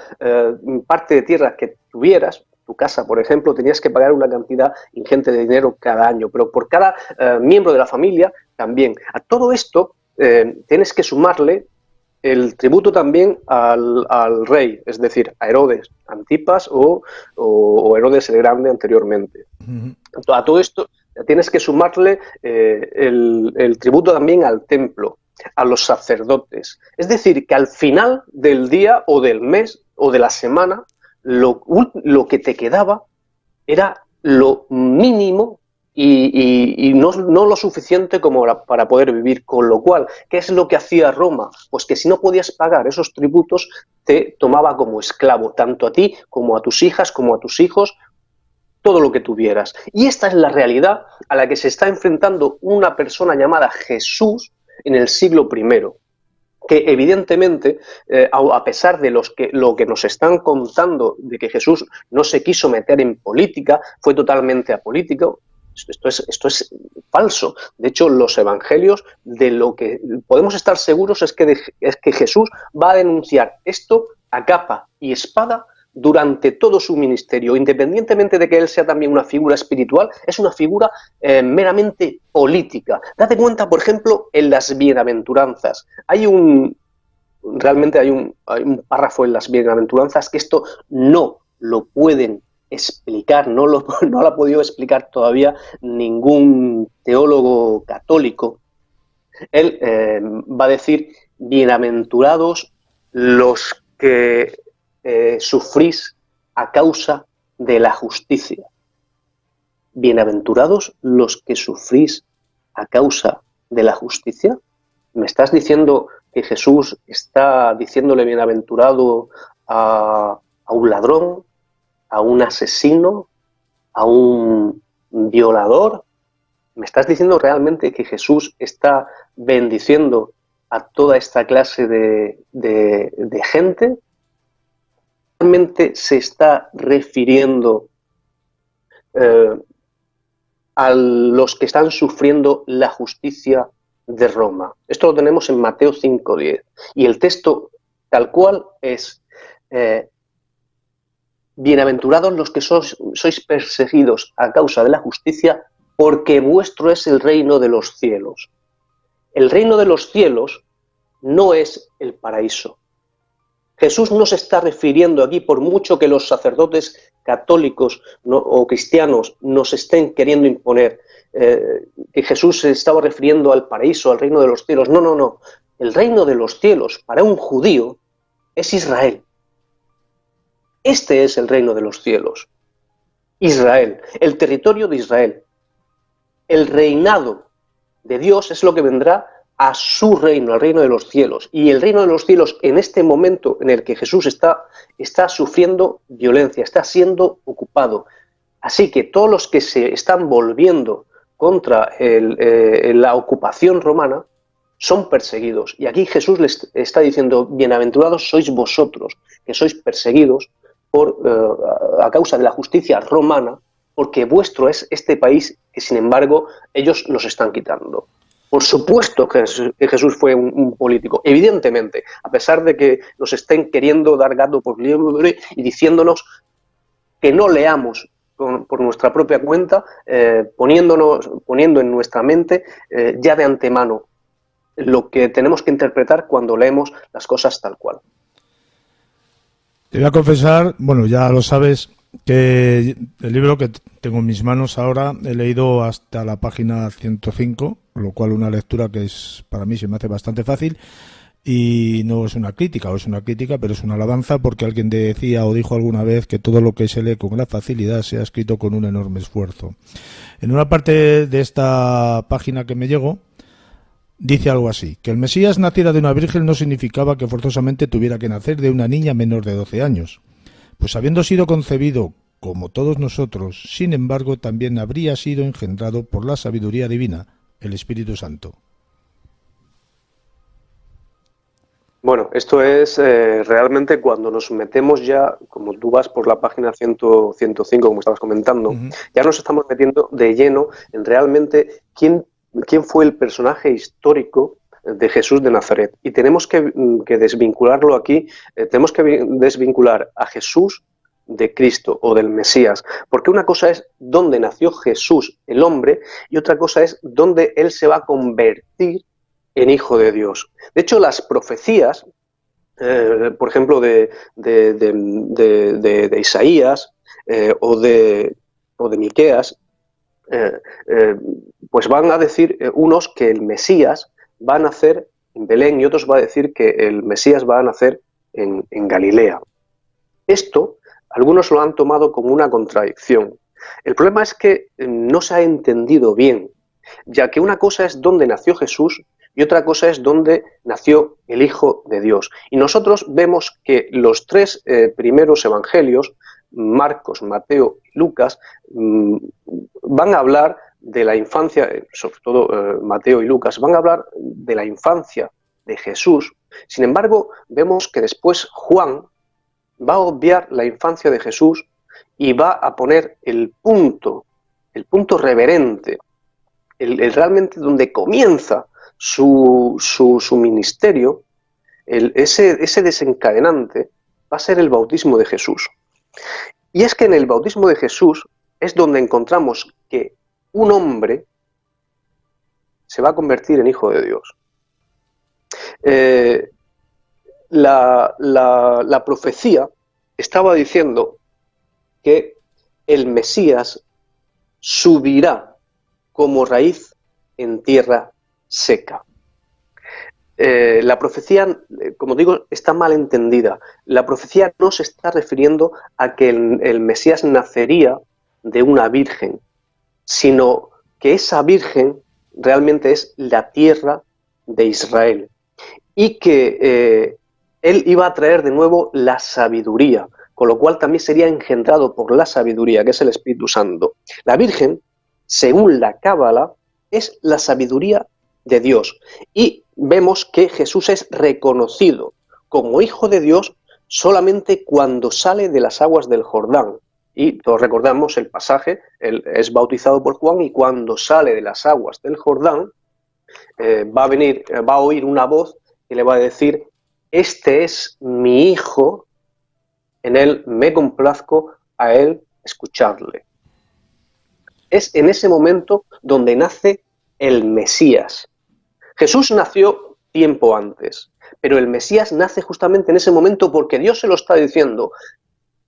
parte de tierra que tuvieras, tu casa, por ejemplo, tenías que pagar una cantidad ingente de dinero cada año, pero por cada miembro de la familia también. A todo esto tienes que sumarle el tributo también al rey, es decir, a Herodes Antipas o Herodes el Grande anteriormente. A todo esto tienes que sumarle el tributo también al templo, a los sacerdotes. Es decir, que al final del día o del mes o de la semana, lo que te quedaba era lo mínimo y no lo suficiente como para poder vivir. Con lo cual, ¿qué es lo que hacía Roma? Pues que si no podías pagar esos tributos, te tomaba como esclavo, tanto a ti como a tus hijas, como a tus hijos, todo lo que tuvieras. Y esta es la realidad a la que se está enfrentando una persona llamada Jesús en el siglo I, que evidentemente, a pesar de lo que nos están contando de que Jesús no se quiso meter en política, fue totalmente apolítico. Esto es falso. De hecho, los evangelios, de lo que podemos estar seguros es que Jesús va a denunciar esto a capa y espada durante todo su ministerio, independientemente de que él sea también una figura espiritual, es una figura meramente política. Date cuenta, por ejemplo, en las bienaventuranzas. Realmente hay un párrafo en las bienaventuranzas que esto no lo pueden explicar, no lo ha podido explicar todavía ningún teólogo católico. Él va a decir: bienaventurados los que sufrís a causa de la justicia. Bienaventurados los que sufrís a causa de la justicia. ¿Me estás diciendo que Jesús está diciéndole bienaventurado a un ladrón, a un asesino, a un violador? ¿Me estás diciendo realmente que Jesús está bendiciendo a toda esta clase de gente? ¿Realmente se está refiriendo a los que están sufriendo la justicia de Roma? Esto lo tenemos en Mateo 5:10. Y el texto tal cual es: bienaventurados los que sois perseguidos a causa de la justicia, porque vuestro es el reino de los cielos. El reino de los cielos no es el paraíso. Jesús no se está refiriendo aquí, por mucho que los sacerdotes católicos o cristianos nos estén queriendo imponer, que Jesús se estaba refiriendo al paraíso, al reino de los cielos. No, no, no. El reino de los cielos para un judío es Israel. Este es el reino de los cielos. Israel, el territorio de Israel. El reinado de Dios es lo que vendrá a su reino, al reino de los cielos. Y el reino de los cielos, en este momento en el que Jesús está sufriendo violencia, está siendo ocupado. Así que todos los que se están volviendo contra la ocupación romana son perseguidos. Y aquí Jesús les está diciendo: bienaventurados sois vosotros, que sois perseguidos a causa de la justicia romana, porque vuestro es este país que, sin embargo, ellos nos están quitando. Por supuesto que Jesús fue un político, evidentemente, a pesar de que nos estén queriendo dar gato por liebre y diciéndonos que no leamos por nuestra propia cuenta, poniendo en nuestra mente ya de antemano lo que tenemos que interpretar cuando leemos las cosas tal cual. Te voy a confesar, bueno, ya lo sabes, que el libro que tengo en mis manos ahora he leído hasta la página 105, lo cual una lectura que para mí se me hace bastante fácil, y no es una crítica, o es una crítica, pero es una alabanza, porque alguien decía o dijo alguna vez que todo lo que se lee con gran facilidad se ha escrito con un enorme esfuerzo. En una parte de esta página que me llegó, dice algo así: que el Mesías naciera de una virgen no significaba que forzosamente tuviera que nacer de una niña menor de 12 años. Pues habiendo sido concebido como todos nosotros, sin embargo, también habría sido engendrado por la sabiduría divina, el Espíritu Santo? Bueno, esto es realmente cuando nos metemos ya, como tú vas por la página 105, como estabas comentando, ya nos estamos metiendo de lleno en realmente quién fue el personaje histórico de Jesús de Nazaret. Y tenemos que desvincularlo aquí, tenemos que desvincular a Jesús de Cristo o del Mesías, porque una cosa es dónde nació Jesús, el hombre, y otra cosa es dónde él se va a convertir en Hijo de Dios. De hecho, las profecías, por ejemplo, de Isaías o de Miqueas, pues van a decir unos que el Mesías va a nacer en Belén y otros va a decir que el Mesías va a nacer en Galilea. Esto, algunos lo han tomado como una contradicción. El problema es que no se ha entendido bien, ya que una cosa es dónde nació Jesús y otra cosa es dónde nació el Hijo de Dios. Y nosotros vemos que los tres primeros evangelios, Marcos, Mateo y Lucas, van a hablar de la infancia, sobre todo Mateo y Lucas, van a hablar de la infancia de Jesús. Sin embargo, vemos que después Juan va a obviar la infancia de Jesús y va a poner el punto reverente, el realmente donde comienza su ministerio, ese desencadenante va a ser el bautismo de Jesús. Y es que en el bautismo de Jesús es donde encontramos que un hombre se va a convertir en Hijo de Dios. La profecía estaba diciendo que el Mesías subirá como raíz en tierra seca. La profecía, como digo, está mal entendida. La profecía no se está refiriendo a que el Mesías nacería de una virgen, sino que esa virgen realmente es la tierra de Israel y que él iba a traer de nuevo la sabiduría, con lo cual también sería engendrado por la sabiduría, que es el Espíritu Santo. La virgen, según la Cábala, es la sabiduría de Dios. Y vemos que Jesús es reconocido como Hijo de Dios solamente cuando sale de las aguas del Jordán. Y todos recordamos el pasaje, él es bautizado por Juan y cuando sale de las aguas del Jordán va a oír una voz que le va a decir: este es mi Hijo, en él me complazco, a él escucharle. Es en ese momento donde nace el Mesías. Jesús nació tiempo antes, pero el Mesías nace justamente en ese momento porque Dios se lo está diciendo: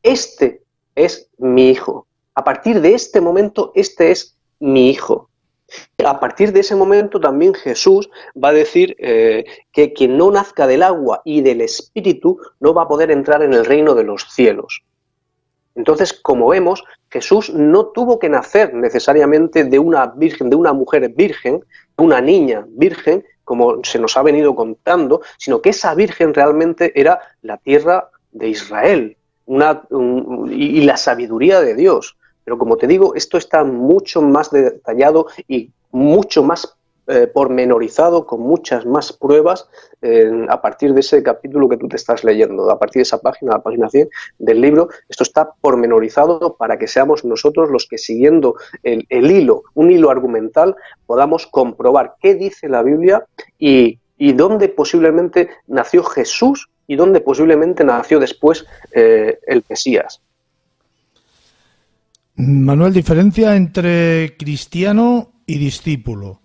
este es mi Hijo. A partir de este momento, este es mi Hijo. A partir de ese momento también Jesús va a decir que quien no nazca del agua y del Espíritu no va a poder entrar en el reino de los cielos. Entonces, como vemos, Jesús no tuvo que nacer necesariamente de una virgen, de una mujer virgen, de una niña virgen, como se nos ha venido contando, sino que esa virgen realmente era la tierra de Israel y la sabiduría de Dios. Pero como te digo, esto está mucho más detallado y mucho más pormenorizado, con muchas más pruebas a partir de ese capítulo que tú te estás leyendo, a partir de esa página, la página 100 del libro. Esto está pormenorizado para que seamos nosotros los que, siguiendo el hilo, un hilo argumental, podamos comprobar qué dice la Biblia y dónde posiblemente nació Jesús y dónde posiblemente nació después el Mesías. Manuel, diferencia entre cristiano y discípulo.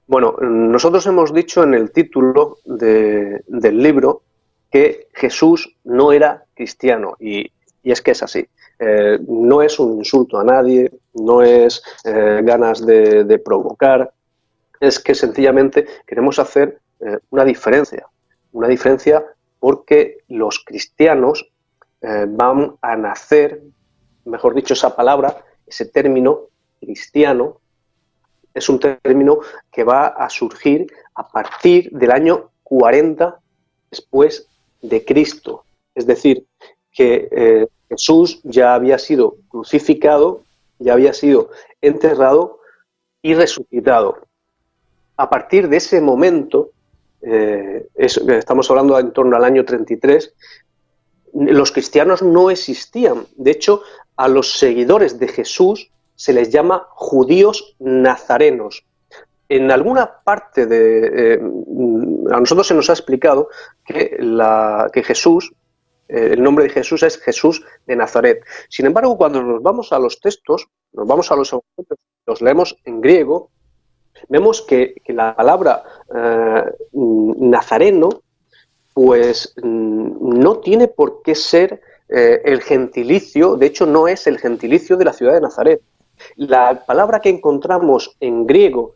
Bueno, nosotros hemos dicho en el título del libro que Jesús no era cristiano y es que es así. No es un insulto a nadie, no es ganas de provocar, es que sencillamente queremos hacer una diferencia porque los cristianos van a nacer, mejor dicho, esa palabra, ese término cristiano, es un término que va a surgir a partir del año 40 después de Cristo. Es decir, que Jesús ya había sido crucificado, ya había sido enterrado, y resucitado. A partir de ese momento, estamos hablando en torno al año 33, los cristianos no existían. De hecho, a los seguidores de Jesús se les llama judíos nazarenos. En alguna parte a nosotros se nos ha explicado que Jesús, el nombre de Jesús es Jesús de Nazaret. Sin embargo, cuando nos vamos a los textos, nos vamos a los evangelios, los leemos en griego, vemos que la palabra nazareno, pues no tiene por qué ser el gentilicio, de hecho no es el gentilicio de la ciudad de Nazaret. La palabra que encontramos en griego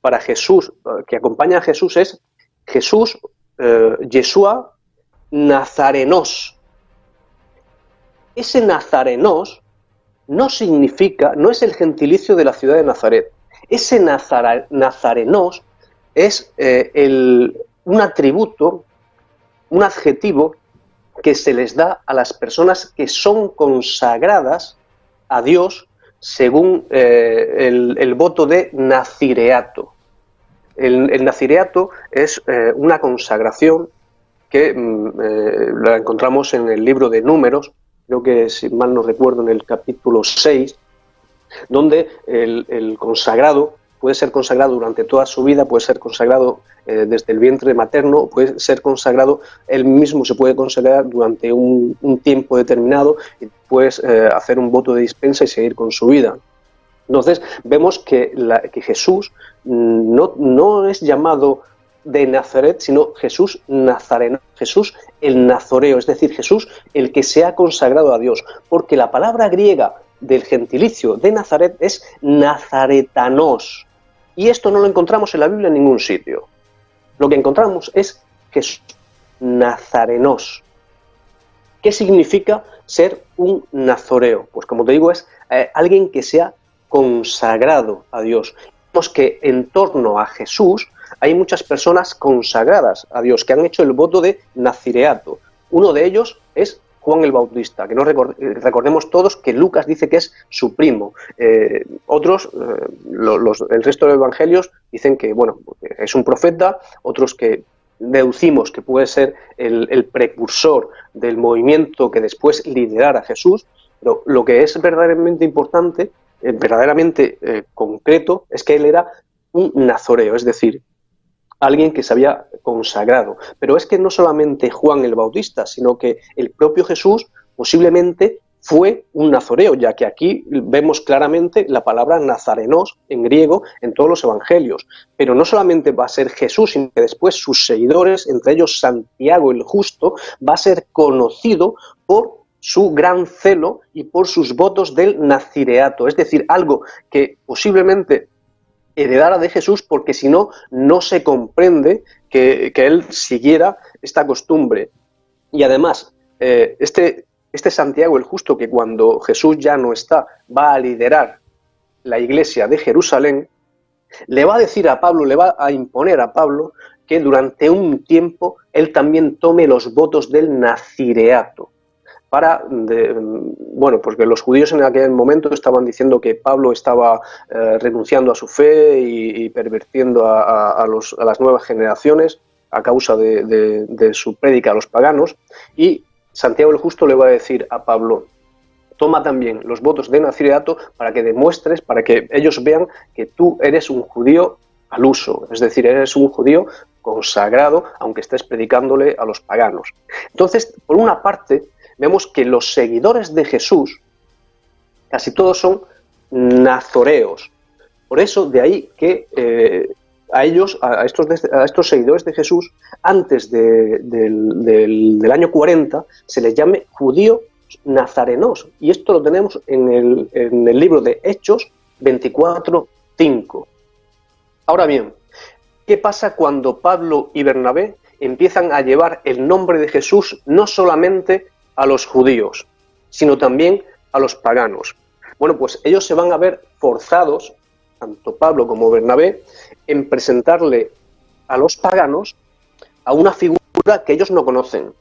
para Jesús, que acompaña a Jesús, es Jesús, Yeshua Nazarenos. Ese Nazarenos no significa, no es el gentilicio de la ciudad de Nazaret. Ese Nazarenos es un atributo, un adjetivo que se les da a las personas que son consagradas a Dios según el voto de nazireato. El nazireato es una consagración que la encontramos en el libro de Números, creo que si mal no recuerdo en el capítulo 6, donde el consagrado puede ser consagrado durante toda su vida, puede ser consagrado desde el vientre materno, puede ser consagrado, él mismo se puede consagrar durante un tiempo determinado y puedes hacer un voto de dispensa y seguir con su vida. Entonces vemos que Jesús no es llamado de Nazaret, sino Jesús Nazareno, Jesús el Nazoreo, es decir, Jesús el que se ha consagrado a Dios, porque la palabra griega del gentilicio de Nazaret es nazaretanos, y esto no lo encontramos en la Biblia en ningún sitio. Lo que encontramos es Jesús nazarenos. ¿Qué significa ser un nazoreo? Pues como te digo, es alguien que se ha consagrado a Dios. Vemos que en torno a Jesús hay muchas personas consagradas a Dios, que han hecho el voto de nazireato. Uno de ellos es Juan el Bautista, que no recordemos todos que Lucas dice que es su primo. Otros, el resto de los evangelios dicen que bueno, es un profeta, otros que deducimos que puede ser el precursor del movimiento que después liderara a Jesús, pero lo que es verdaderamente importante, verdaderamente concreto, es que él era un nazoreo, es decir, alguien que se había consagrado. Pero es que no solamente Juan el Bautista, sino que el propio Jesús posiblemente fue un nazoreo, ya que aquí vemos claramente la palabra nazarenos en griego en todos los evangelios. Pero no solamente va a ser Jesús, sino que después sus seguidores, entre ellos Santiago el Justo, va a ser conocido por su gran celo y por sus votos del nazireato, es decir, algo que posiblemente heredara de Jesús, porque si no, no se comprende que él siguiera esta costumbre. Y además, este Santiago el Justo, que cuando Jesús ya no está, va a liderar la iglesia de Jerusalén, le va a decir a Pablo, le va a imponer a Pablo que durante un tiempo él también tome los votos del nazireato. Porque los judíos en aquel momento estaban diciendo que Pablo estaba renunciando a su fe y pervirtiendo a las nuevas generaciones a causa de su prédica a los paganos, y Santiago el Justo le va a decir a Pablo: toma también los votos de nazireato para que demuestres, para que ellos vean que tú eres un judío al uso, es decir, eres un judío consagrado, aunque estés predicándole a los paganos. Entonces, por una parte, vemos que los seguidores de Jesús casi todos son nazoreos. Por eso, de ahí que a estos seguidores de Jesús, antes del año 40, se les llame judíos nazarenos. Y esto lo tenemos en el libro de Hechos 24:5. Ahora bien, ¿qué pasa cuando Pablo y Bernabé empiezan a llevar el nombre de Jesús no solamente a los judíos, sino también a los paganos? Bueno, pues ellos se van a ver forzados, tanto Pablo como Bernabé, en presentarle a los paganos a una figura que ellos no conocen.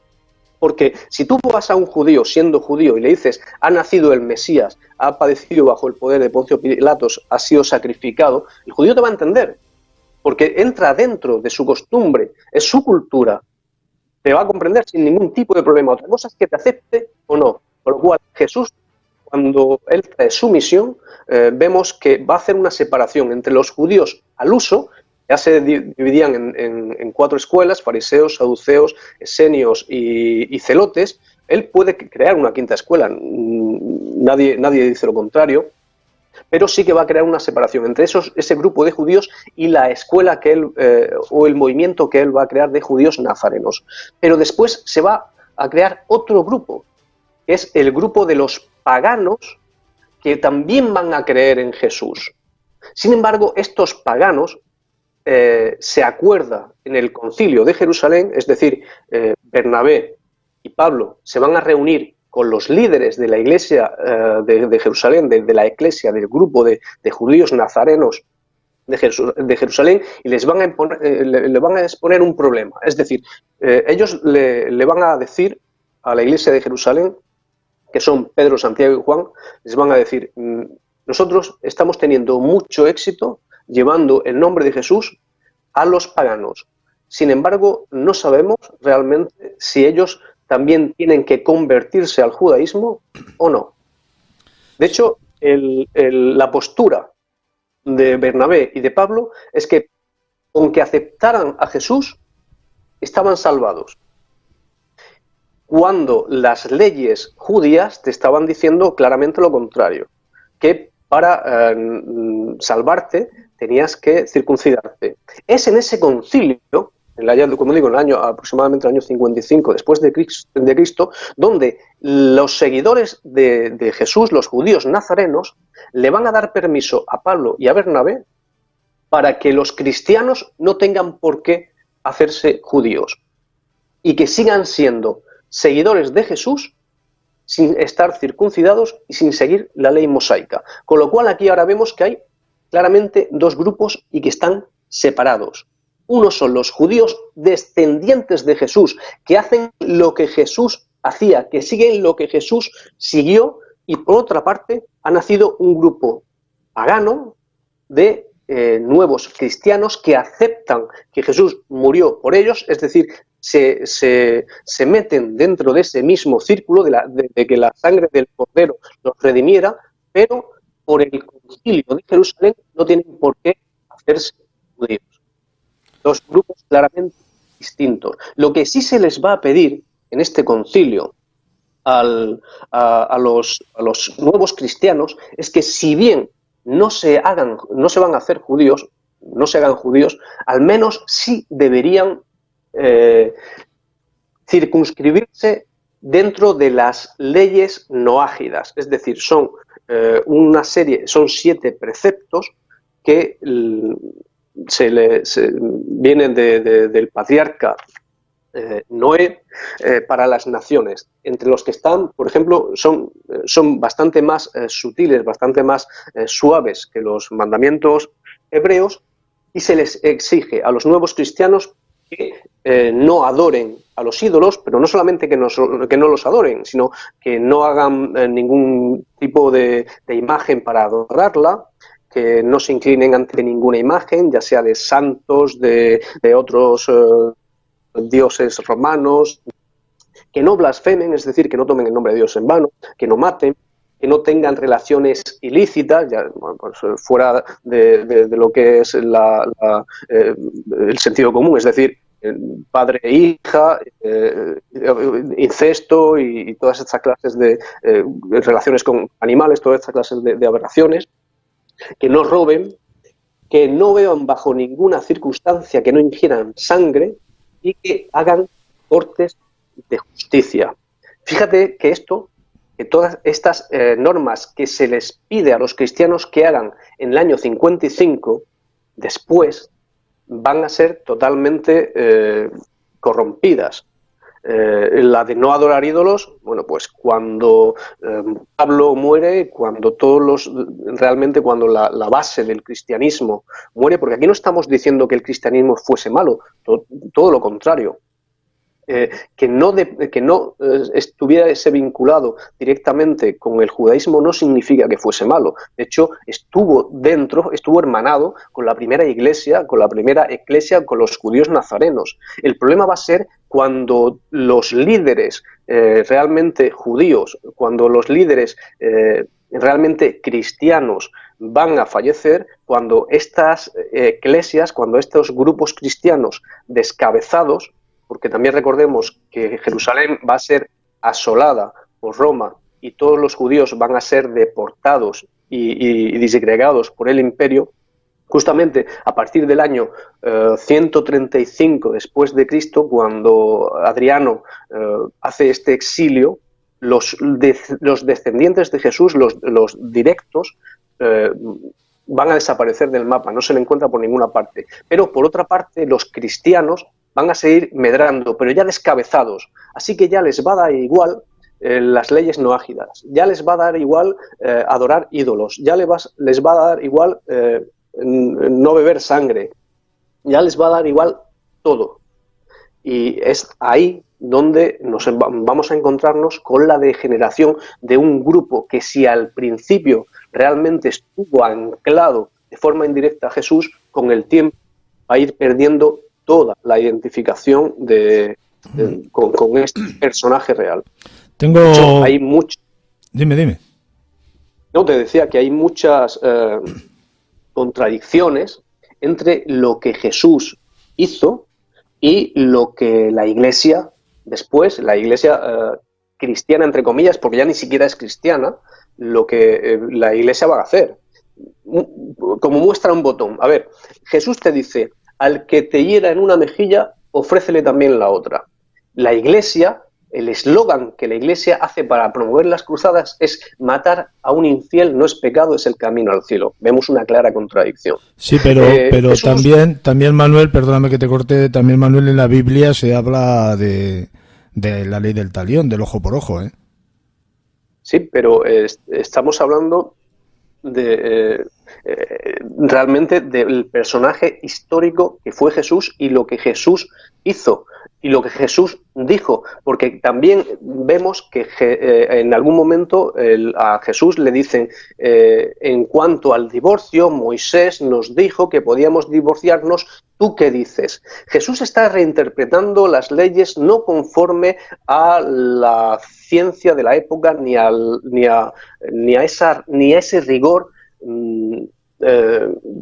Porque si tú vas a un judío siendo judío y le dices, ha nacido el Mesías, ha padecido bajo el poder de Poncio Pilatos, ha sido sacrificado, el judío te va a entender, porque entra dentro de su costumbre, es su cultura, te va a comprender sin ningún tipo de problema. Otra cosa es que te acepte o no. Por lo cual, Jesús, cuando él trae su misión, vemos que va a hacer una separación entre los judíos al uso. Ya se dividían en 4 escuelas: fariseos, saduceos, esenios y celotes. Él puede crear una 5ª escuela, nadie dice lo contrario, pero sí que va a crear una separación entre ese grupo de judíos y la escuela que él, o el movimiento que él va a crear de judíos nazarenos. Pero después se va a crear otro grupo, que es el grupo de los paganos, que también van a creer en Jesús. Sin embargo, estos paganos se acuerda en el concilio de Jerusalén, es decir, Bernabé y Pablo se van a reunir con los líderes de la iglesia de Jerusalén, de la iglesia, del grupo de judíos nazarenos de Jerusalén, y le van a exponer un problema. Es decir, ellos le van a decir a la iglesia de Jerusalén, que son Pedro, Santiago y Juan, les van a decir: nosotros estamos teniendo mucho éxito llevando el nombre de Jesús a los paganos. Sin embargo, no sabemos realmente si ellos también tienen que convertirse al judaísmo o no. De hecho, la postura de Bernabé y de Pablo es que, aunque aceptaran a Jesús, estaban salvados, cuando las leyes judías te estaban diciendo claramente lo contrario, que para salvarte tenías que circuncidarte. Es en ese concilio, como digo, aproximadamente el año 55 después de Cristo, donde los seguidores de Jesús, los judíos nazarenos, le van a dar permiso a Pablo y a Bernabé para que los cristianos no tengan por qué hacerse judíos y que sigan siendo seguidores de Jesús sin estar circuncidados y sin seguir la ley mosaica. Con lo cual aquí ahora vemos que hay claramente 2 grupos y que están separados. Unos son los judíos descendientes de Jesús, que hacen lo que Jesús hacía, que siguen lo que Jesús siguió, y por otra parte ha nacido un grupo pagano de nuevos cristianos que aceptan que Jesús murió por ellos, es decir, se meten dentro de ese mismo círculo de que la sangre del Cordero los redimiera, pero por el concilio de Jerusalén no tienen por qué hacerse judíos. 2 grupos claramente distintos. Lo que sí se les va a pedir en este concilio a los nuevos cristianos es que, si bien no se van a hacer judíos, no se hagan judíos, al menos sí deberían circunscribirse dentro de las leyes noágidas. Es decir, son 7 preceptos que vienen del patriarca Noé para las naciones, entre los que están, por ejemplo, son bastante más sutiles, bastante más suaves que los mandamientos hebreos, y se les exige a los nuevos cristianos que no adoren a los ídolos, pero no solamente que no los adoren, sino que no hagan ningún tipo de imagen para adorarla, que no se inclinen ante ninguna imagen, ya sea de santos, de otros dioses romanos, que no blasfemen, es decir, que no tomen el nombre de Dios en vano, que no maten, que no tengan relaciones ilícitas, ya, pues, fuera de lo que es el sentido común, es decir, padre e hija, incesto y todas estas clases de relaciones con animales, todas estas clases de aberraciones, que no roben, que no beban bajo ninguna circunstancia, que no ingieran sangre y que hagan cortes de justicia. Fíjate que todas estas normas que se les pide a los cristianos que hagan en el año 55, después van a ser totalmente corrompidas. La de no adorar ídolos, bueno, pues cuando Pablo muere, cuando cuando la base del cristianismo muere, porque aquí no estamos diciendo que el cristianismo fuese malo, todo lo contrario. que no estuviese vinculado directamente con el judaísmo no significa que fuese malo. De hecho, estuvo hermanado con la primera iglesia, con los judíos nazarenos. El problema va a ser cuando los líderes realmente judíos, cuando los líderes realmente cristianos van a fallecer, cuando estas eclesias, cuando estos grupos cristianos descabezados, porque también recordemos que Jerusalén va a ser asolada por Roma y todos los judíos van a ser deportados y disgregados por el imperio, justamente a partir del año 135 después de Cristo, cuando Adriano hace este exilio, los descendientes de Jesús, los directos, van a desaparecer del mapa, no se le encuentra por ninguna parte. Pero por otra parte, los cristianos van a seguir medrando, pero ya descabezados. Así que ya les va a dar igual las leyes noágidas, ya les va a dar igual adorar ídolos, ya les va a dar igual no beber sangre, ya les va a dar igual todo. Y es ahí donde vamos a encontrarnos con la degeneración de un grupo que, si al principio realmente estuvo anclado de forma indirecta a Jesús, con el tiempo va a ir perdiendo toda la identificación con este personaje real. De hecho, hay Dime. No, te decía que hay muchas contradicciones entre lo que Jesús hizo y lo que la Iglesia después, la Iglesia cristiana, entre comillas, porque ya ni siquiera es cristiana, lo que la Iglesia va a hacer. Como muestra un botón. A ver, Jesús te dice: al que te hiera en una mejilla, ofrécele también la otra. La Iglesia, el eslogan que la Iglesia hace para promover las cruzadas es: matar a un infiel no es pecado, es el camino al cielo. Vemos una clara contradicción. Sí, pero Jesús... también Manuel, perdóname que te corte, también Manuel, en la Biblia se habla de la ley del talión, del ojo por ojo, ¿eh? Sí, pero estamos hablando realmente del personaje histórico que fue Jesús y lo que Jesús hizo y lo que Jesús dijo, porque también vemos que en algún momento a Jesús le dicen en cuanto al divorcio, Moisés nos dijo que podíamos divorciarnos, ¿tú qué dices? Jesús está reinterpretando las leyes no conforme a la ciencia de la época ni a ese rigor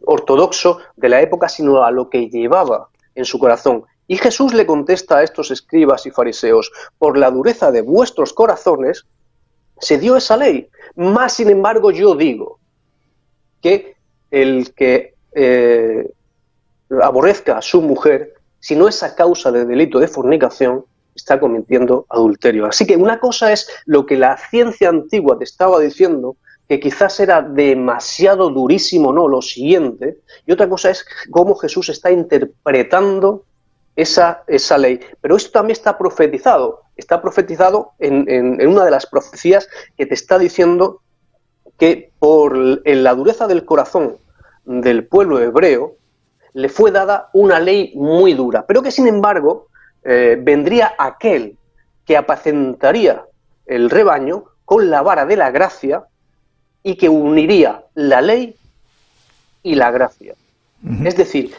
ortodoxo de la época, sino a lo que llevaba en su corazón. Y Jesús le contesta a estos escribas y fariseos: por la dureza de vuestros corazones se dio esa ley, mas sin embargo yo digo que el que aborrezca a su mujer, si no es a causa de delito de fornicación, está cometiendo adulterio. Así que una cosa es lo que la ciencia antigua te estaba diciendo, que quizás era demasiado durísimo, no, lo siguiente, y otra cosa es cómo Jesús está interpretando esa ley. Pero esto también está profetizado en una de las profecías que te está diciendo que en la dureza del corazón del pueblo hebreo le fue dada una ley muy dura, pero que sin embargo vendría aquel que apacentaría el rebaño con la vara de la gracia y que uniría la ley y la gracia. Uh-huh. Es decir,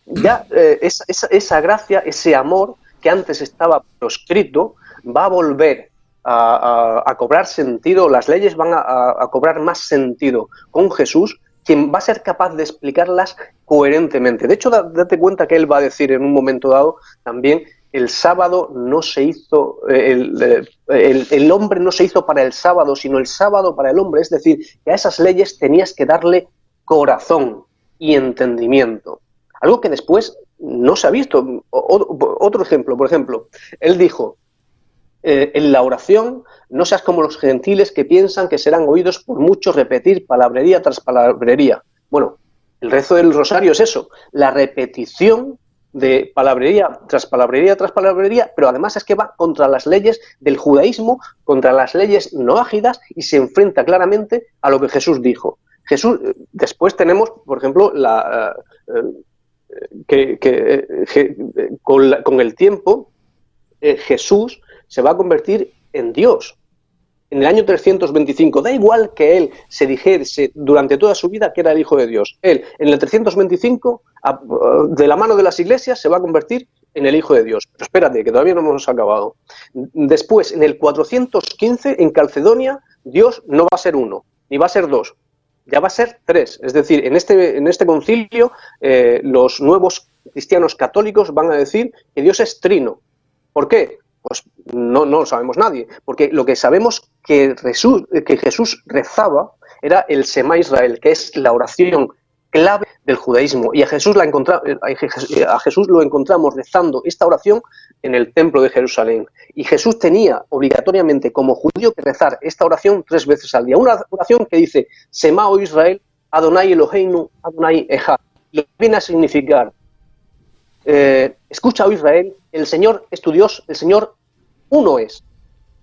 ya esa gracia, ese amor que antes estaba proscrito, va a volver a cobrar sentido, las leyes van a cobrar más sentido con Jesús, quien va a ser capaz de explicarlas coherentemente. De hecho, date cuenta que él va a decir en un momento dado también: el sábado no se hizo, el hombre no se hizo para el sábado, sino el sábado para el hombre. Es decir, que a esas leyes tenías que darle corazón y entendimiento. Algo que después no se ha visto. Otro ejemplo, por ejemplo, él dijo: en la oración no seas como los gentiles que piensan que serán oídos por muchos repetir palabrería tras palabrería. Bueno, el rezo del rosario es eso, la repetición de palabrería tras palabrería tras palabrería, pero además es que va contra las leyes del judaísmo, contra las leyes noágidas, y se enfrenta claramente a lo que Jesús dijo. Jesús, después tenemos, por ejemplo, con el tiempo, Jesús se va a convertir en Dios. En el año 325, da igual que él se dijese durante toda su vida que era el Hijo de Dios. Él, en el 325, de la mano de las iglesias, se va a convertir en el Hijo de Dios. Pero espérate, que todavía no hemos acabado. Después, en el 415, en Calcedonia, Dios no va a ser uno, ni va a ser dos, ya va a ser tres. Es decir, en este concilio, los nuevos cristianos católicos van a decir que Dios es trino. ¿Por qué? Pues no lo sabemos nadie, porque lo que sabemos que Jesús rezaba era el Shema Israel, que es la oración clave del judaísmo, y a Jesús lo encontramos rezando esta oración en el templo de Jerusalén, y Jesús tenía obligatoriamente como judío que rezar esta oración 3 veces al día, una oración que dice Shema, oh Israel, Adonai Eloheinu, Adonai Echad, lo que viene a significar escucha, oh Israel, el Señor es tu Dios, el Señor uno es.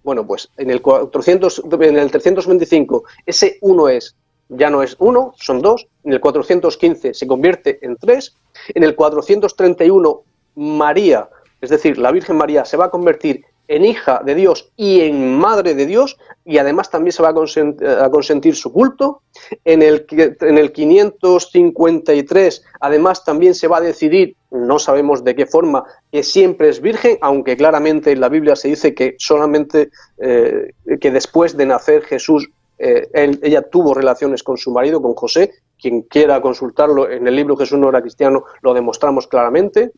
Bueno, pues en el 325 ese uno es, ya no es uno, son dos. En el 415 se convierte en tres. En el 431 María, es decir, la Virgen María, se va a convertir en hija de Dios y en madre de Dios, y además también se va a consentir su culto. En el 553, además, también se va a decidir, no sabemos de qué forma, que siempre es virgen, aunque claramente en la Biblia se dice que solamente que después de nacer Jesús, ella tuvo relaciones con su marido, con José. Quien quiera consultarlo en el libro Jesús no era cristiano, lo demostramos claramente.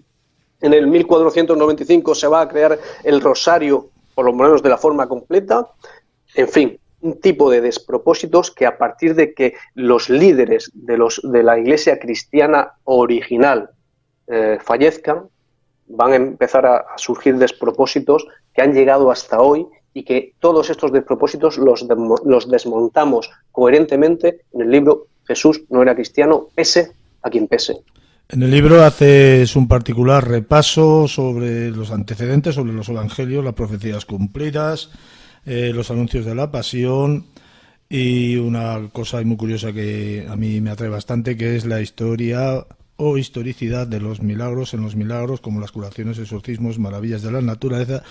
En el 1495 se va a crear el rosario, por lo menos de la forma completa. En fin, un tipo de despropósitos que a partir de que los líderes de la iglesia cristiana original fallezcan, van a empezar a surgir despropósitos que han llegado hasta hoy, y que todos estos despropósitos los desmontamos coherentemente en el libro Jesús no era cristiano, pese a quien pese. En el libro haces un particular repaso sobre los antecedentes, sobre los evangelios, las profecías cumplidas, los anuncios de la pasión, y una cosa muy curiosa que a mí me atrae bastante, que es la historia o historicidad de los milagros, en los milagros como las curaciones, exorcismos, maravillas de la naturaleza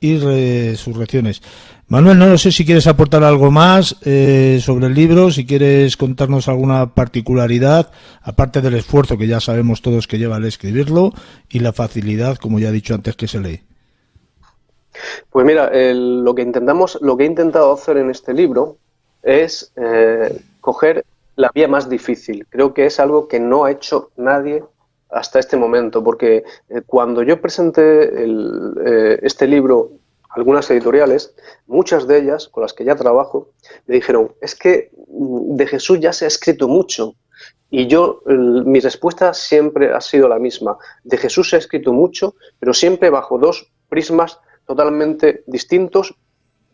y resurrecciones. Manuel, no sé si quieres aportar algo más sobre el libro, si quieres contarnos alguna particularidad, aparte del esfuerzo que ya sabemos todos que lleva al escribirlo y la facilidad, como ya he dicho antes, que se lee. Pues mira, lo que he intentado hacer en este libro es coger la vía más difícil. Creo que es algo que no ha hecho nadie hasta este momento, porque cuando yo presenté este libro a algunas editoriales, muchas de ellas, con las que ya trabajo, me dijeron, es que de Jesús ya se ha escrito mucho. Y mi respuesta siempre ha sido la misma. De Jesús se ha escrito mucho, pero siempre bajo dos prismas totalmente distintos,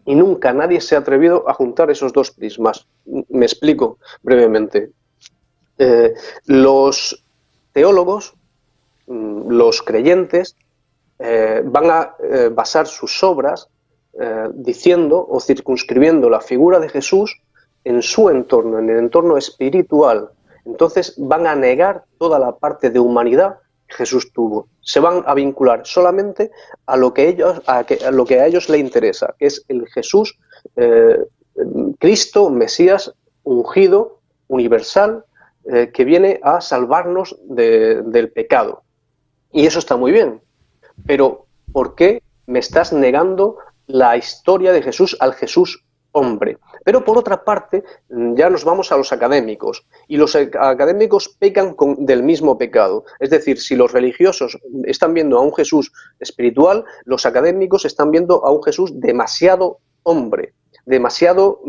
y nunca nadie se ha atrevido a juntar esos dos prismas. Me explico brevemente. Los teólogos, los creyentes, van a basar sus obras diciendo o circunscribiendo la figura de Jesús en su entorno, en el entorno espiritual. Entonces van a negar toda la parte de humanidad que Jesús tuvo. Se van a vincular solamente a lo que a ellos le interesa, que es el Jesús, Cristo, Mesías, ungido, universal, que viene a salvarnos del pecado. Y eso está muy bien, pero ¿por qué me estás negando la historia de Jesús al Jesús hombre? Pero por otra parte, ya nos vamos a los académicos, y los académicos pecan del mismo pecado. Es decir, si los religiosos están viendo a un Jesús espiritual, los académicos están viendo a un Jesús demasiado hombre, demasiado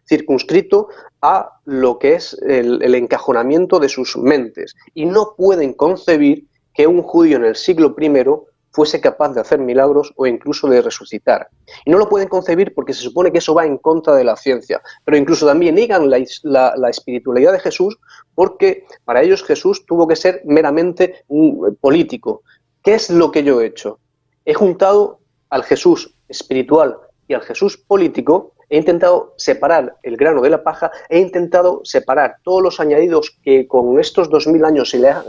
circunscrito a lo que es el encajonamiento de sus mentes, y no pueden concebir que un judío en el siglo I fuese capaz de hacer milagros o incluso de resucitar. Y no lo pueden concebir porque se supone que eso va en contra de la ciencia, pero incluso también niegan la espiritualidad de Jesús, porque para ellos Jesús tuvo que ser meramente un político. ¿Qué es lo que yo he hecho? He juntado al Jesús espiritual y al Jesús político. He intentado separar el grano de la paja, he intentado separar todos los añadidos que con estos 2000 años se le ha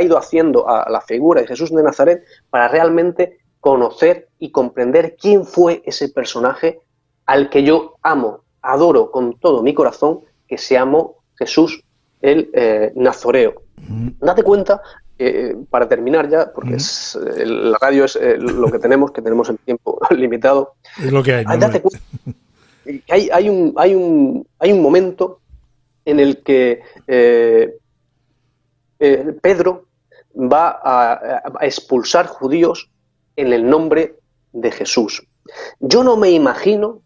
ido haciendo a la figura de Jesús de Nazaret, para realmente conocer y comprender quién fue ese personaje al que yo amo, adoro con todo mi corazón, que se llamó Jesús el Nazoreo. Date cuenta, para terminar ya, porque la radio es lo que tenemos el tiempo limitado. Es lo que hay. Date cuenta, hay un momento en el que Pedro va a expulsar judíos en el nombre de Jesús. Yo no me imagino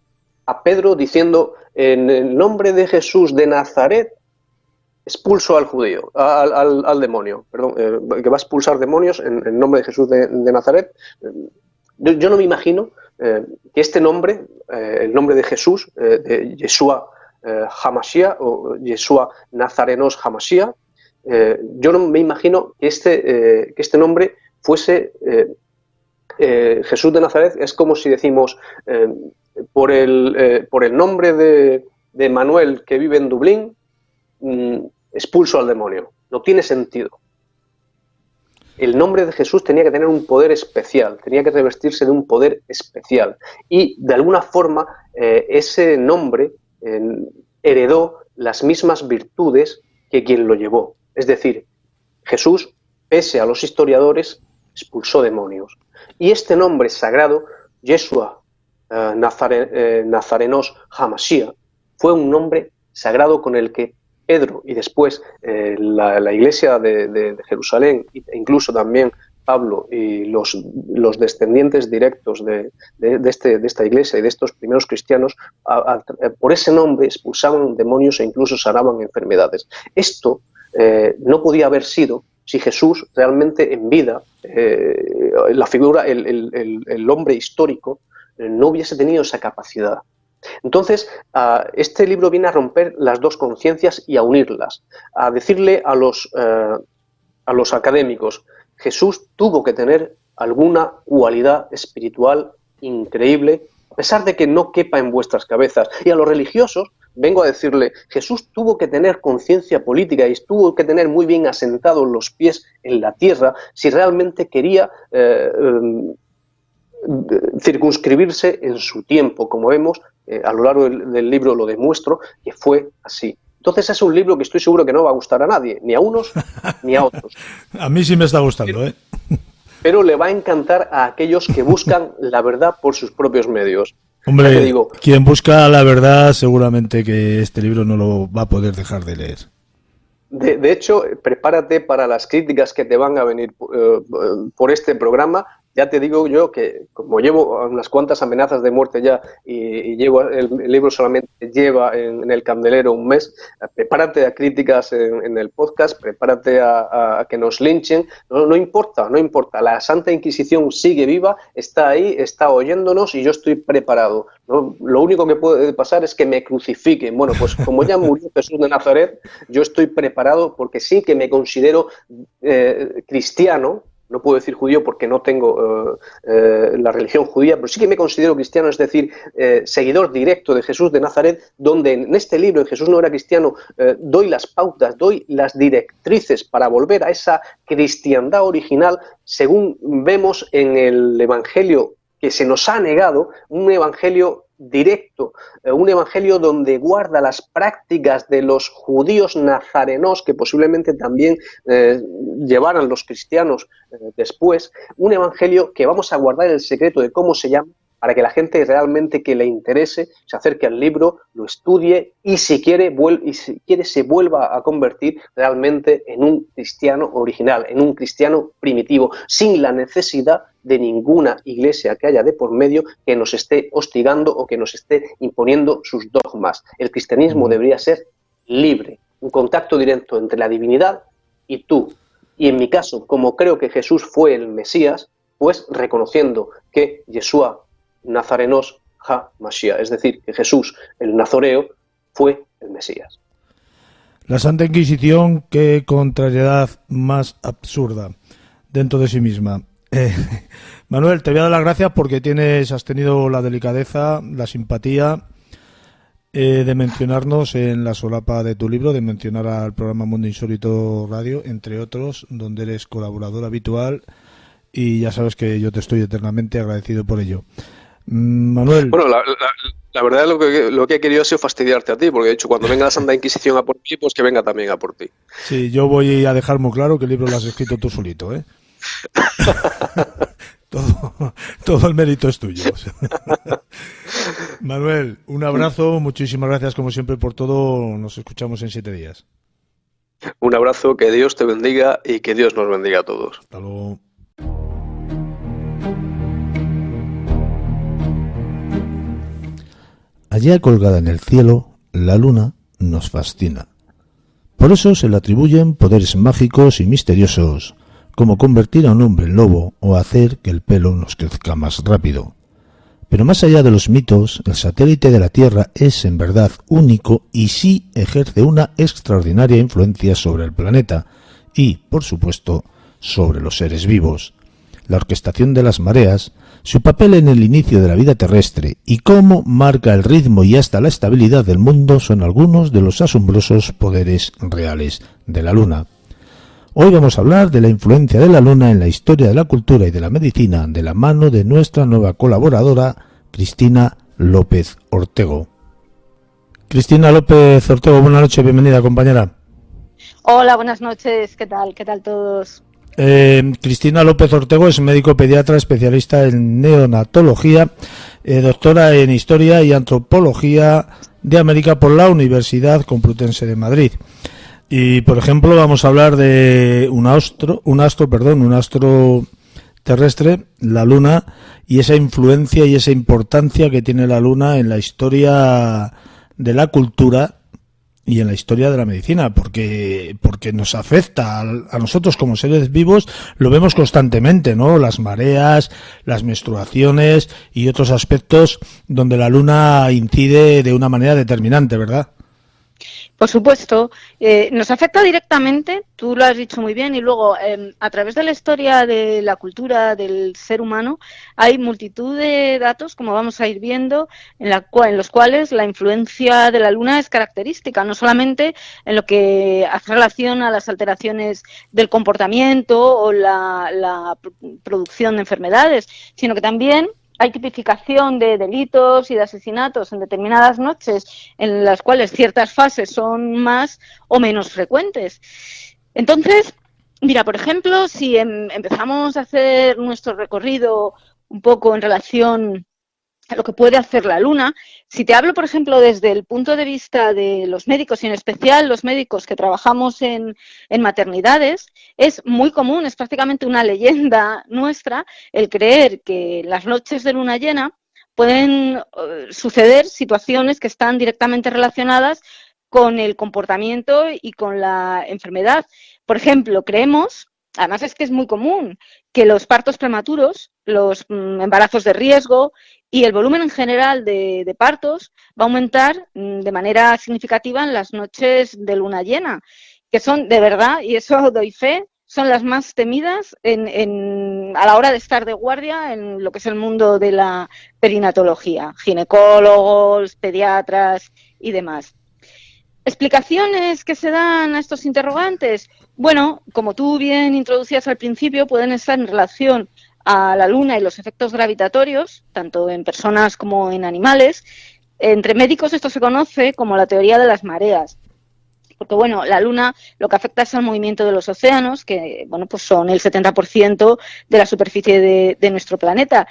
a Pedro diciendo, en el nombre de Jesús de Nazaret, expulso al judío, al demonio, perdón, que va a expulsar demonios en nombre de Jesús de Nazaret. Yo no me imagino que este nombre, el nombre de Jesús, de Yeshua Hamashiach o Yeshua Nazarenos Hamashiach, yo no me imagino que este nombre fuese Jesús de Nazaret. Es como si decimos por el nombre de Manuel que vive en Dublín, expulso al demonio. No tiene sentido. El nombre de Jesús tenía que tener un poder especial, tenía que revestirse de un poder especial. Y de alguna forma ese nombre heredó las mismas virtudes que quien lo llevó. Es decir, Jesús, pese a los historiadores, expulsó demonios. Y este nombre sagrado, Yeshua Nazarenos Hamashiach, fue un nombre sagrado con el que Pedro y después la iglesia de Jerusalén, e incluso también Pablo y los descendientes directos de esta iglesia y de estos primeros cristianos, por ese nombre expulsaban demonios e incluso sanaban enfermedades. Esto no podía haber sido si Jesús realmente en vida, la figura, el hombre histórico, no hubiese tenido esa capacidad. Entonces, este libro viene a romper las dos conciencias y a unirlas, a decirle a los académicos, Jesús tuvo que tener alguna cualidad espiritual increíble, a pesar de que no quepa en vuestras cabezas. Y a los religiosos vengo a decirle, Jesús tuvo que tener conciencia política y tuvo que tener muy bien asentados los pies en la tierra si realmente quería circunscribirse en su tiempo. Como vemos, a lo largo del libro lo demuestro, que fue así. Entonces es un libro que estoy seguro que no va a gustar a nadie, ni a unos ni a otros. A mí sí me está gustando, Pero le va a encantar a aquellos que buscan la verdad por sus propios medios. Hombre, quien busca la verdad seguramente que este libro no lo va a poder dejar de leer. De hecho, prepárate para las críticas que te van a venir por este programa. Ya te digo yo que como llevo unas cuantas amenazas de muerte ya y llevo el libro solamente lleva en el candelero un mes, prepárate a críticas en el podcast, prepárate a que nos linchen. No importa, la Santa Inquisición sigue viva, está ahí, está oyéndonos y yo estoy preparado, ¿no? Lo único que puede pasar es que me crucifiquen. Bueno, pues como ya murió Jesús de Nazaret, yo estoy preparado porque sí que me considero cristiano. No puedo decir judío porque no tengo la religión judía, pero sí que me considero cristiano, es decir, seguidor directo de Jesús de Nazaret, donde en este libro, en Jesús no era cristiano, doy las pautas, doy las directrices para volver a esa cristiandad original, según vemos en el Evangelio que se nos ha negado, un Evangelio directo, un evangelio donde guarda las prácticas de los judíos nazarenos que posiblemente también llevaran los cristianos después, un evangelio que vamos a guardar el secreto de cómo se llama para que la gente realmente que le interese se acerque al libro, lo estudie y si quiere se vuelva a convertir realmente en un cristiano original, en un cristiano primitivo, sin la necesidad de ninguna iglesia que haya de por medio que nos esté hostigando o que nos esté imponiendo sus dogmas. El cristianismo debería ser libre, un contacto directo entre la divinidad y tú. Y en mi caso, como creo que Jesús fue el Mesías, pues reconociendo que Yeshua Nazarenos HaMashiach, es decir, que Jesús, el Nazoreo, fue el Mesías. La Santa Inquisición, qué contrariedad más absurda dentro de sí misma. Manuel, te voy a dar las gracias porque has tenido la delicadeza, la simpatía de mencionarnos en la solapa de tu libro, de mencionar al programa Mundo Insólito Radio, entre otros, donde eres colaborador habitual y ya sabes que yo te estoy eternamente agradecido por ello. Manuel. Bueno, la verdad lo que he querido ha sido fastidiarte a ti, porque he dicho, cuando venga la Santa Inquisición a por ti, pues que venga también a por ti. Sí, yo voy a dejar muy claro que el libro lo has escrito tú solito, ¿eh? todo el mérito es tuyo. Manuel, un abrazo, muchísimas gracias como siempre por todo, nos escuchamos en 7 días. Un abrazo, que Dios te bendiga y que Dios nos bendiga a todos. Hasta luego. Allá colgada en el cielo, la luna nos fascina. Por eso se le atribuyen poderes mágicos y misteriosos, como convertir a un hombre en lobo o hacer que el pelo nos crezca más rápido. Pero más allá de los mitos, el satélite de la Tierra es en verdad único y sí ejerce una extraordinaria influencia sobre el planeta y, por supuesto, sobre los seres vivos. La orquestación de las mareas, su papel en el inicio de la vida terrestre y cómo marca el ritmo y hasta la estabilidad del mundo son algunos de los asombrosos poderes reales de la Luna. Hoy vamos a hablar de la influencia de la Luna en la historia de la cultura y de la medicina de la mano de nuestra nueva colaboradora, Cristina López Ortego. Cristina López Ortego, buenas noches, bienvenida, compañera. Hola, buenas noches, ¿qué tal? ¿Qué tal todos? Cristina López Ortego es médico pediatra especialista en neonatología, doctora en Historia y Antropología de América por la Universidad Complutense de Madrid. Y, por ejemplo, vamos a hablar de un astro terrestre, la Luna, y esa influencia y esa importancia que tiene la Luna en la historia de la cultura y en la historia de la medicina, porque nos afecta a nosotros como seres vivos, lo vemos constantemente, ¿no? Las mareas, las menstruaciones y otros aspectos donde la Luna incide de una manera determinante, ¿verdad? Por supuesto, nos afecta directamente, tú lo has dicho muy bien, y luego a través de la historia de la cultura del ser humano hay multitud de datos, como vamos a ir viendo, en los cuales la influencia de la Luna es característica, no solamente en lo que hace relación a las alteraciones del comportamiento o la producción de enfermedades, sino que también hay tipificación de delitos y de asesinatos en determinadas noches en las cuales ciertas fases son más o menos frecuentes. Entonces, mira, por ejemplo, si empezamos a hacer nuestro recorrido un poco en relación a lo que puede hacer la Luna, si te hablo, por ejemplo, desde el punto de vista de los médicos y en especial los médicos que trabajamos en maternidades, es muy común, es prácticamente una leyenda nuestra el creer que las noches de luna llena pueden suceder situaciones que están directamente relacionadas con el comportamiento y con la enfermedad. Por ejemplo, creemos, además es que es muy común, que los partos prematuros, los embarazos de riesgo y el volumen en general de partos va a aumentar de manera significativa en las noches de luna llena, que son de verdad, y eso doy fe, son las más temidas a la hora de estar de guardia en lo que es el mundo de la perinatología, ginecólogos, pediatras y demás. ¿Explicaciones que se dan a estos interrogantes? Bueno, como tú bien introducías al principio, pueden estar en relación a la Luna y los efectos gravitatorios, tanto en personas como en animales. Entre médicos esto se conoce como la teoría de las mareas, porque bueno, la Luna lo que afecta es al movimiento de los océanos, que bueno, pues son el 70% de la superficie de nuestro planeta.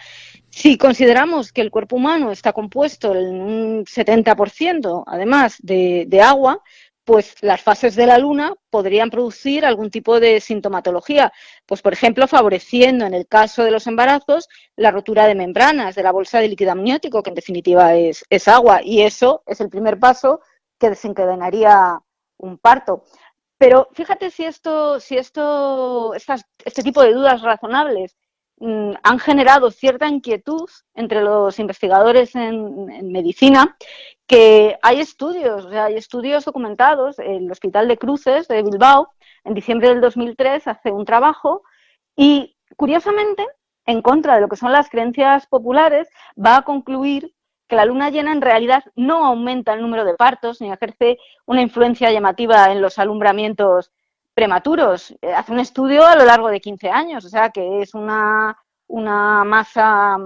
Si consideramos que el cuerpo humano está compuesto en un 70%, además, de agua, pues las fases de la Luna podrían producir algún tipo de sintomatología, pues por ejemplo favoreciendo en el caso de los embarazos la rotura de membranas de la bolsa de líquido amniótico, que en definitiva es agua, y eso es el primer paso que desencadenaría un parto. Pero fíjate si este tipo de dudas razonables han generado cierta inquietud entre los investigadores en medicina, que hay estudios documentados. El Hospital de Cruces de Bilbao, en diciembre del 2003, hace un trabajo y, curiosamente, en contra de lo que son las creencias populares, va a concluir que la luna llena en realidad no aumenta el número de partos ni ejerce una influencia llamativa en los alumbramientos prematuros. Hace un estudio a lo largo de 15 años, o sea que es una masa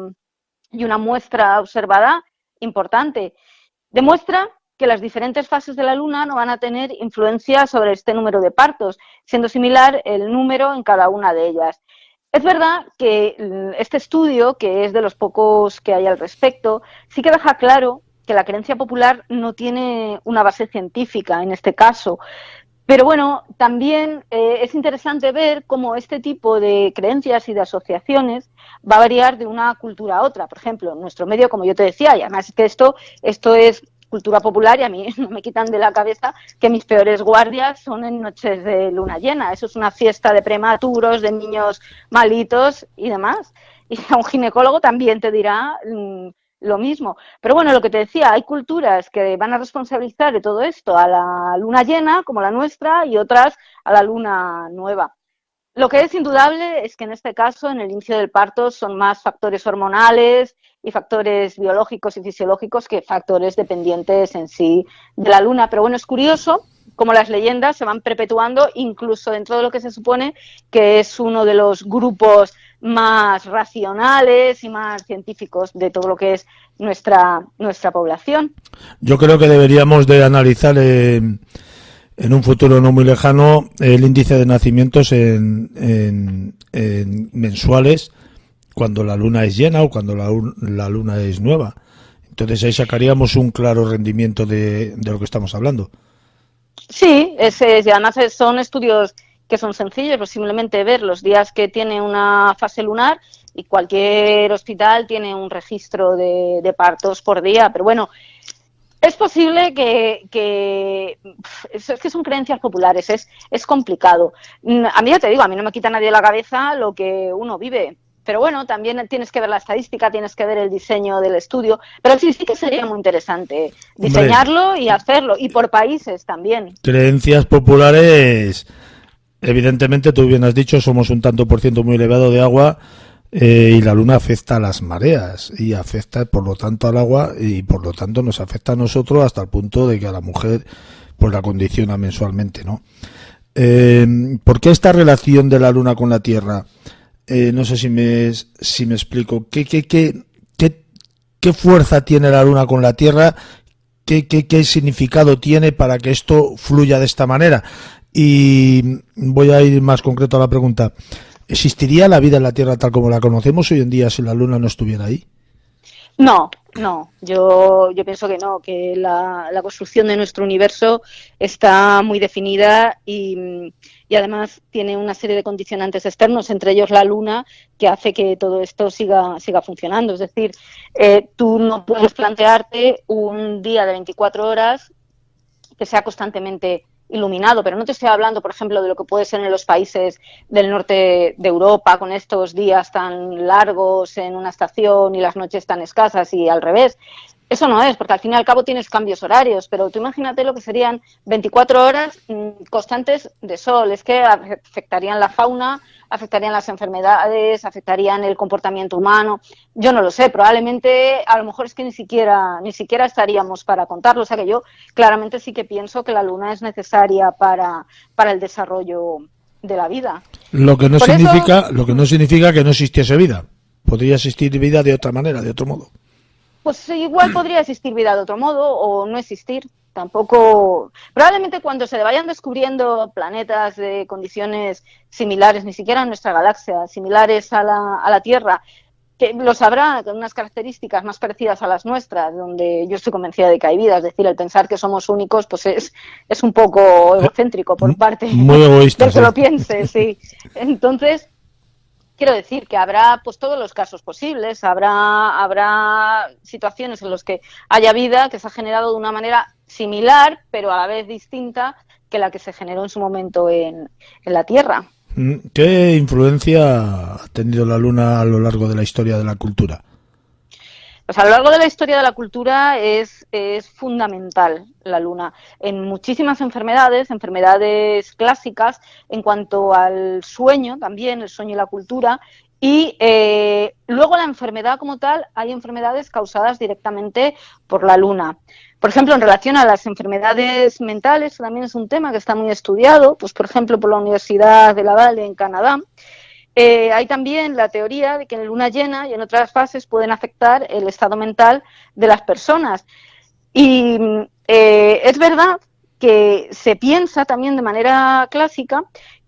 y una muestra observada importante. Demuestra que las diferentes fases de la luna no van a tener influencia sobre este número de partos, siendo similar el número en cada una de ellas. Es verdad que este estudio, que es de los pocos que hay al respecto, sí que deja claro que la creencia popular no tiene una base científica en este caso. Pero bueno, también es interesante ver cómo este tipo de creencias y de asociaciones va a variar de una cultura a otra. Por ejemplo, en nuestro medio, como yo te decía, y además es que esto es cultura popular y a mí no me quitan de la cabeza que mis peores guardias son en noches de luna llena. Eso es una fiesta de prematuros, de niños malitos y demás. Y a un ginecólogo también te dirá lo mismo. Pero bueno, lo que te decía, hay culturas que van a responsabilizar de todo esto a la luna llena, como la nuestra, y otras a la luna nueva. Lo que es indudable es que en este caso, en el inicio del parto, son más factores hormonales y factores biológicos y fisiológicos que factores dependientes en sí de la luna. Pero bueno, es curioso cómo las leyendas se van perpetuando incluso dentro de lo que se supone que es uno de los grupos más racionales y más científicos de todo lo que es nuestra población. Yo creo que deberíamos de analizar en un futuro no muy lejano el índice de nacimientos en mensuales cuando la luna es llena o cuando la luna es nueva. Entonces ahí sacaríamos un claro rendimiento de lo que estamos hablando. Sí, y además son estudios que son sencillos, pues simplemente ver los días que tiene una fase lunar y cualquier hospital tiene un registro de partos por día. Pero bueno, es posible que es que son creencias populares, es complicado. A mí ya te digo, a mí no me quita nadie de la cabeza lo que uno vive. Pero bueno, también tienes que ver la estadística, tienes que ver el diseño del estudio. Pero sí que sería muy interesante diseñarlo y hacerlo. Y por países también. Creencias populares, evidentemente, tú bien has dicho, somos un tanto por ciento muy elevado de agua y la luna afecta a las mareas y afecta, por lo tanto, al agua y, por lo tanto, nos afecta a nosotros hasta el punto de que a la mujer pues la condiciona mensualmente, ¿no? ¿Por qué esta relación de la luna con la Tierra? No sé si me explico. ¿Qué fuerza tiene la luna con la Tierra? ¿Qué significado tiene para que esto fluya de esta manera? Y voy a ir más concreto a la pregunta. ¿Existiría la vida en la Tierra tal como la conocemos hoy en día si la luna no estuviera ahí? No, yo pienso que no, que la construcción de nuestro universo está muy definida y además tiene una serie de condicionantes externos, entre ellos la luna, que hace que todo esto siga funcionando. Es decir, tú no puedes plantearte un día de 24 horas que sea constantemente iluminado, pero no te estoy hablando, por ejemplo, de lo que puede ser en los países del norte de Europa, con estos días tan largos en una estación y las noches tan escasas y al revés. Eso no es, porque al fin y al cabo tienes cambios horarios, pero tú imagínate lo que serían 24 horas constantes de sol. Es que afectarían la fauna, afectarían las enfermedades, afectarían el comportamiento humano. Yo no lo sé, probablemente a lo mejor es que ni siquiera estaríamos para contarlo. O sea que yo claramente sí que pienso que la luna es necesaria para el desarrollo de la vida. Lo que no significa que no existiese vida. Podría existir vida de otra manera, de otro modo. Pues igual podría existir vida de otro modo o no existir. Tampoco. Probablemente cuando se vayan descubriendo planetas de condiciones similares, ni siquiera en nuestra galaxia, similares a la Tierra, que los habrá con unas características más parecidas a las nuestras, donde yo estoy convencida de que hay vida. Es decir, el pensar que somos únicos pues es un poco egocéntrico por parte muy egoísta, del que lo piense, sí. Entonces, quiero decir que habrá pues todos los casos posibles, habrá situaciones en las que haya vida que se ha generado de una manera similar, pero a la vez distinta que la que se generó en su momento en la Tierra. ¿Qué influencia ha tenido la luna a lo largo de la historia de la cultura? Pues a lo largo de la historia de la cultura es fundamental la luna en muchísimas enfermedades clásicas, en cuanto al sueño también, el sueño y la cultura, Y luego la enfermedad como tal, hay enfermedades causadas directamente por la luna. Por ejemplo, en relación a las enfermedades mentales, también es un tema que está muy estudiado, pues por ejemplo por la Universidad de Laval en Canadá. Hay también la teoría de que en luna llena y en otras fases pueden afectar el estado mental de las personas. Y es verdad que se piensa también de manera clásica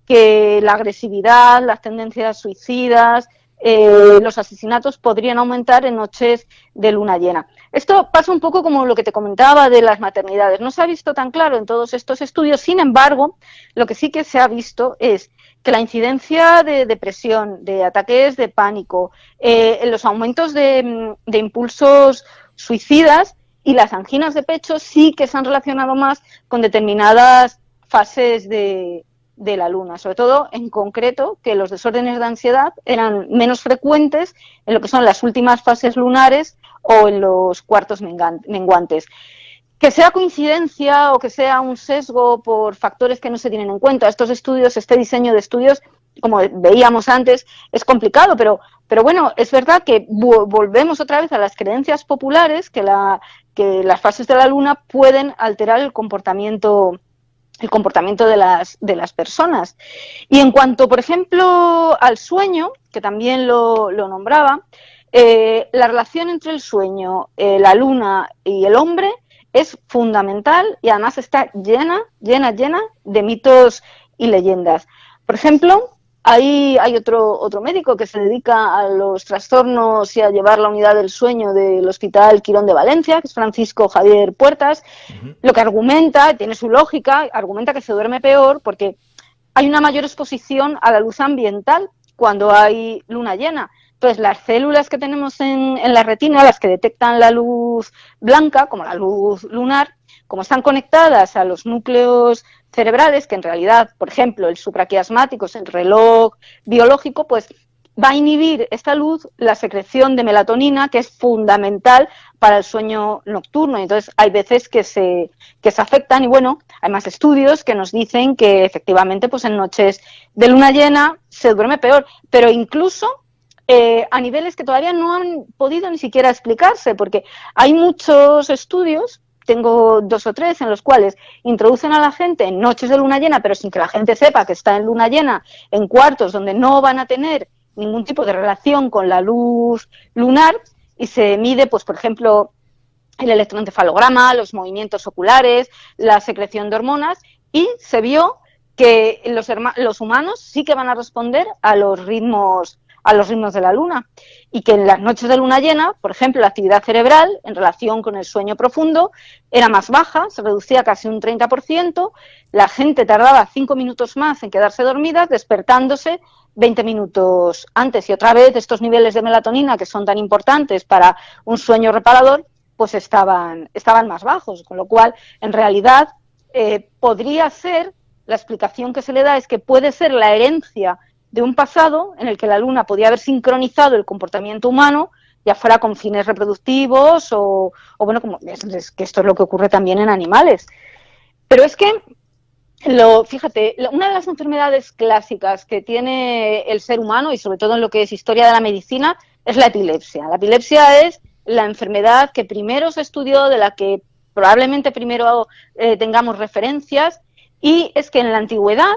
que la agresividad, las tendencias suicidas, los asesinatos podrían aumentar en noches de luna llena. Esto pasa un poco como lo que te comentaba de las maternidades. No se ha visto tan claro en todos estos estudios, sin embargo, lo que sí que se ha visto es que la incidencia de depresión, de ataques de pánico, los aumentos de impulsos suicidas y las anginas de pecho sí que se han relacionado más con determinadas fases de la luna, sobre todo en concreto que los desórdenes de ansiedad eran menos frecuentes en lo que son las últimas fases lunares o en los cuartos menguantes. Que sea coincidencia o que sea un sesgo por factores que no se tienen en cuenta, estos estudios, este diseño de estudios, como veíamos antes, es complicado, pero bueno, es verdad que volvemos otra vez a las creencias populares que las fases de la luna pueden alterar el comportamiento de las personas. Y en cuanto, por ejemplo, al sueño, que también lo nombraba, la relación entre el sueño, la luna y el hombre es fundamental y además está llena de mitos y leyendas. Por ejemplo, hay otro médico que se dedica a los trastornos y a llevar la unidad del sueño del Hospital Quirón de Valencia, que es Francisco Javier Puertas. Lo que argumenta, tiene su lógica, argumenta que se duerme peor porque hay una mayor exposición a la luz ambiental cuando hay luna llena. Entonces, las células que tenemos en la retina, las que detectan la luz blanca, como la luz lunar, como están conectadas a los núcleos cerebrales, que en realidad, por ejemplo, el supraquiasmático es el reloj biológico, pues va a inhibir esta luz la secreción de melatonina, que es fundamental para el sueño nocturno. Entonces, hay veces que se afectan y, bueno, hay más estudios que nos dicen que efectivamente pues en noches de luna llena se duerme peor, pero incluso a niveles que todavía no han podido ni siquiera explicarse, porque hay muchos estudios, tengo 2 o 3, en los cuales introducen a la gente en noches de luna llena, pero sin que la gente sepa que está en luna llena, en cuartos donde no van a tener ningún tipo de relación con la luz lunar, y se mide, pues por ejemplo, el electroencefalograma, los movimientos oculares, la secreción de hormonas, y se vio que los humanos sí que van a responder a los ritmos de la luna, y que en las noches de luna llena, por ejemplo, la actividad cerebral en relación con el sueño profundo era más baja, se reducía casi un 30%, la gente tardaba 5 minutos más en quedarse dormida, despertándose 20 minutos antes, y otra vez estos niveles de melatonina que son tan importantes para un sueño reparador, pues estaban más bajos, con lo cual, en realidad, podría ser, la explicación que se le da es que puede ser la herencia de un pasado en el que la luna podía haber sincronizado el comportamiento humano, ya fuera con fines reproductivos o bueno, como es que esto es lo que ocurre también en animales. Pero es que, fíjate, una de las enfermedades clásicas que tiene el ser humano, y sobre todo en lo que es historia de la medicina, es la epilepsia. La epilepsia es la enfermedad que primero se estudió, de la que probablemente primero tengamos referencias, y es que en la antigüedad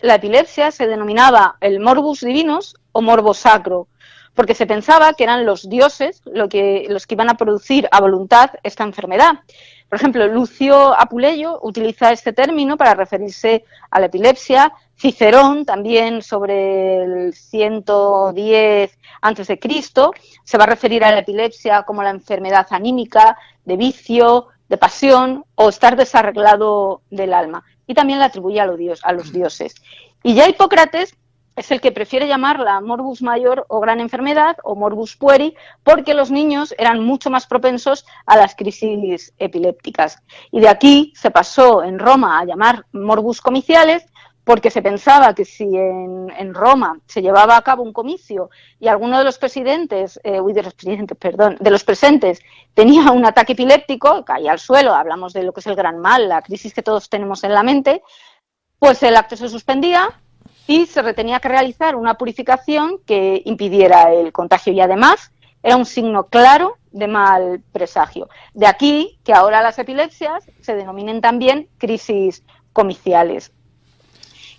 la epilepsia se denominaba el morbus divinus o morbus sacro, porque se pensaba que eran los dioses los que iban a producir a voluntad esta enfermedad. Por ejemplo, Lucio Apuleyo utiliza este término para referirse a la epilepsia. Cicerón, también sobre el 110 a.C., se va a referir a la epilepsia como la enfermedad anímica, de vicio, de pasión o estar desarreglado del alma. Y también la atribuye a los dioses. Y ya Hipócrates es el que prefiere llamarla morbus mayor o gran enfermedad o morbus pueri, porque los niños eran mucho más propensos a las crisis epilépticas. Y de aquí se pasó en Roma a llamar morbus comiciales, porque se pensaba que si en Roma se llevaba a cabo un comicio y alguno de los presentes tenía un ataque epiléptico, caía al suelo, hablamos de lo que es el gran mal, la crisis que todos tenemos en la mente, pues el acto se suspendía y se tenía que realizar una purificación que impidiera el contagio y además era un signo claro de mal presagio. De aquí que ahora las epilepsias se denominen también crisis comiciales.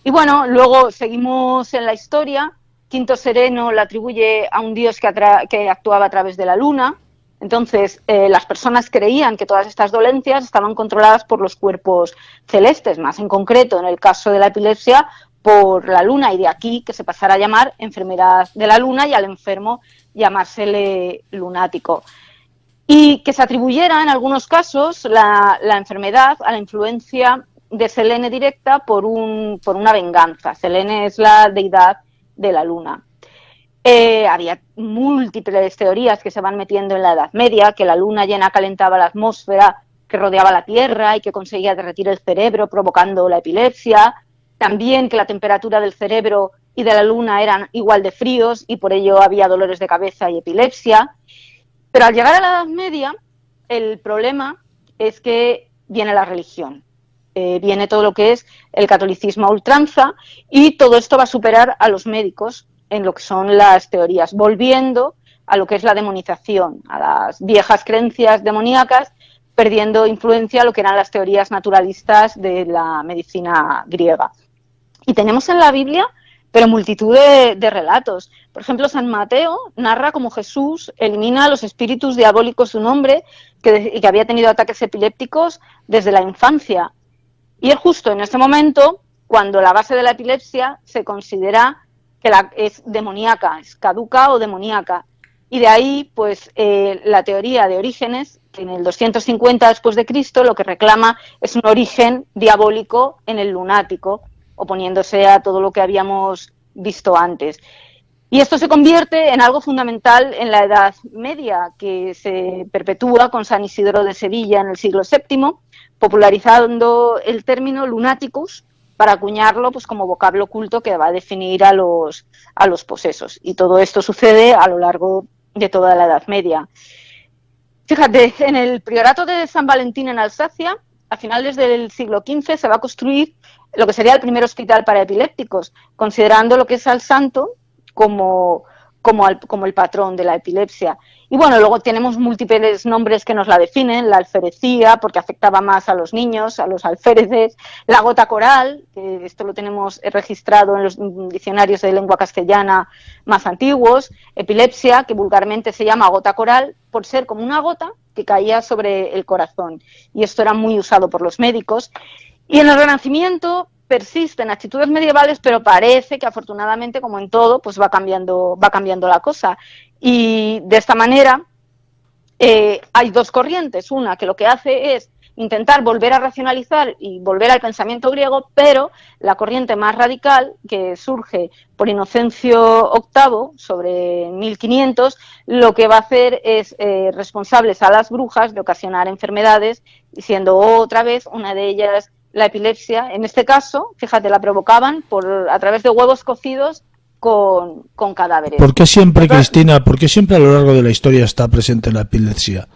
Y bueno, luego seguimos en la historia. Quinto Sereno la atribuye a un dios que actuaba a través de la luna. Entonces, las personas creían que todas estas dolencias estaban controladas por los cuerpos celestes, más en concreto, en el caso de la epilepsia, por la luna, y de aquí que se pasara a llamar enfermedad de la luna y al enfermo llamársele lunático. Y que se atribuyera en algunos casos la enfermedad a la influencia de Selene directa por una venganza. Selene es la deidad de la luna. Había múltiples teorías que se van metiendo en la Edad Media, que la luna llena calentaba la atmósfera que rodeaba la Tierra y que conseguía derretir el cerebro provocando la epilepsia. También que la temperatura del cerebro y de la luna eran igual de fríos y por ello había dolores de cabeza y epilepsia. Pero al llegar a la Edad Media, el problema es que viene la religión. Viene todo lo que es el catolicismo a ultranza y todo esto va a superar a los médicos en lo que son las teorías, volviendo a lo que es la demonización, a las viejas creencias demoníacas, perdiendo influencia a lo que eran las teorías naturalistas de la medicina griega. Y tenemos en la Biblia, pero multitud de relatos. Por ejemplo, San Mateo narra cómo Jesús elimina a los espíritus diabólicos de un hombre que había tenido ataques epilépticos desde la infancia. Y es justo en este momento cuando la base de la epilepsia se considera que es demoníaca, es caduca o demoníaca. Y de ahí, pues, la teoría de Orígenes, que en el 250 después de Cristo lo que reclama es un origen diabólico en el lunático, oponiéndose a todo lo que habíamos visto antes. Y esto se convierte en algo fundamental en la Edad Media, que se perpetúa con San Isidro de Sevilla en el siglo VII, popularizando el término lunaticus para acuñarlo pues como vocablo culto que va a definir a los posesos. Y todo esto sucede a lo largo de toda la Edad Media. Fíjate, en el priorato de San Valentín en Alsacia, a finales del siglo XV, se va a construir lo que sería el primer hospital para epilépticos, considerando lo que es al santo como el patrón de la epilepsia. Y bueno, luego tenemos múltiples nombres que nos la definen: la alferecía, porque afectaba más a los niños, a los alféreces; la gota coral, que esto lo tenemos registrado en los diccionarios de lengua castellana más antiguos; epilepsia, que vulgarmente se llama gota coral, por ser como una gota que caía sobre el corazón. Y esto era muy usado por los médicos. Y en el Renacimiento persisten actitudes medievales, pero parece que afortunadamente, como en todo, pues va cambiando la cosa. Y de esta manera hay dos corrientes. Una que lo que hace es intentar volver a racionalizar y volver al pensamiento griego, pero la corriente más radical, que surge por Inocencio VIII sobre 1500, lo que va a hacer es responsables a las brujas de ocasionar enfermedades, siendo otra vez una de ellas la epilepsia. En este caso, fíjate, la provocaban a través de huevos cocidos con cadáveres. ¿Por qué siempre, Cristina, a lo largo de la historia está presente la epilepsia?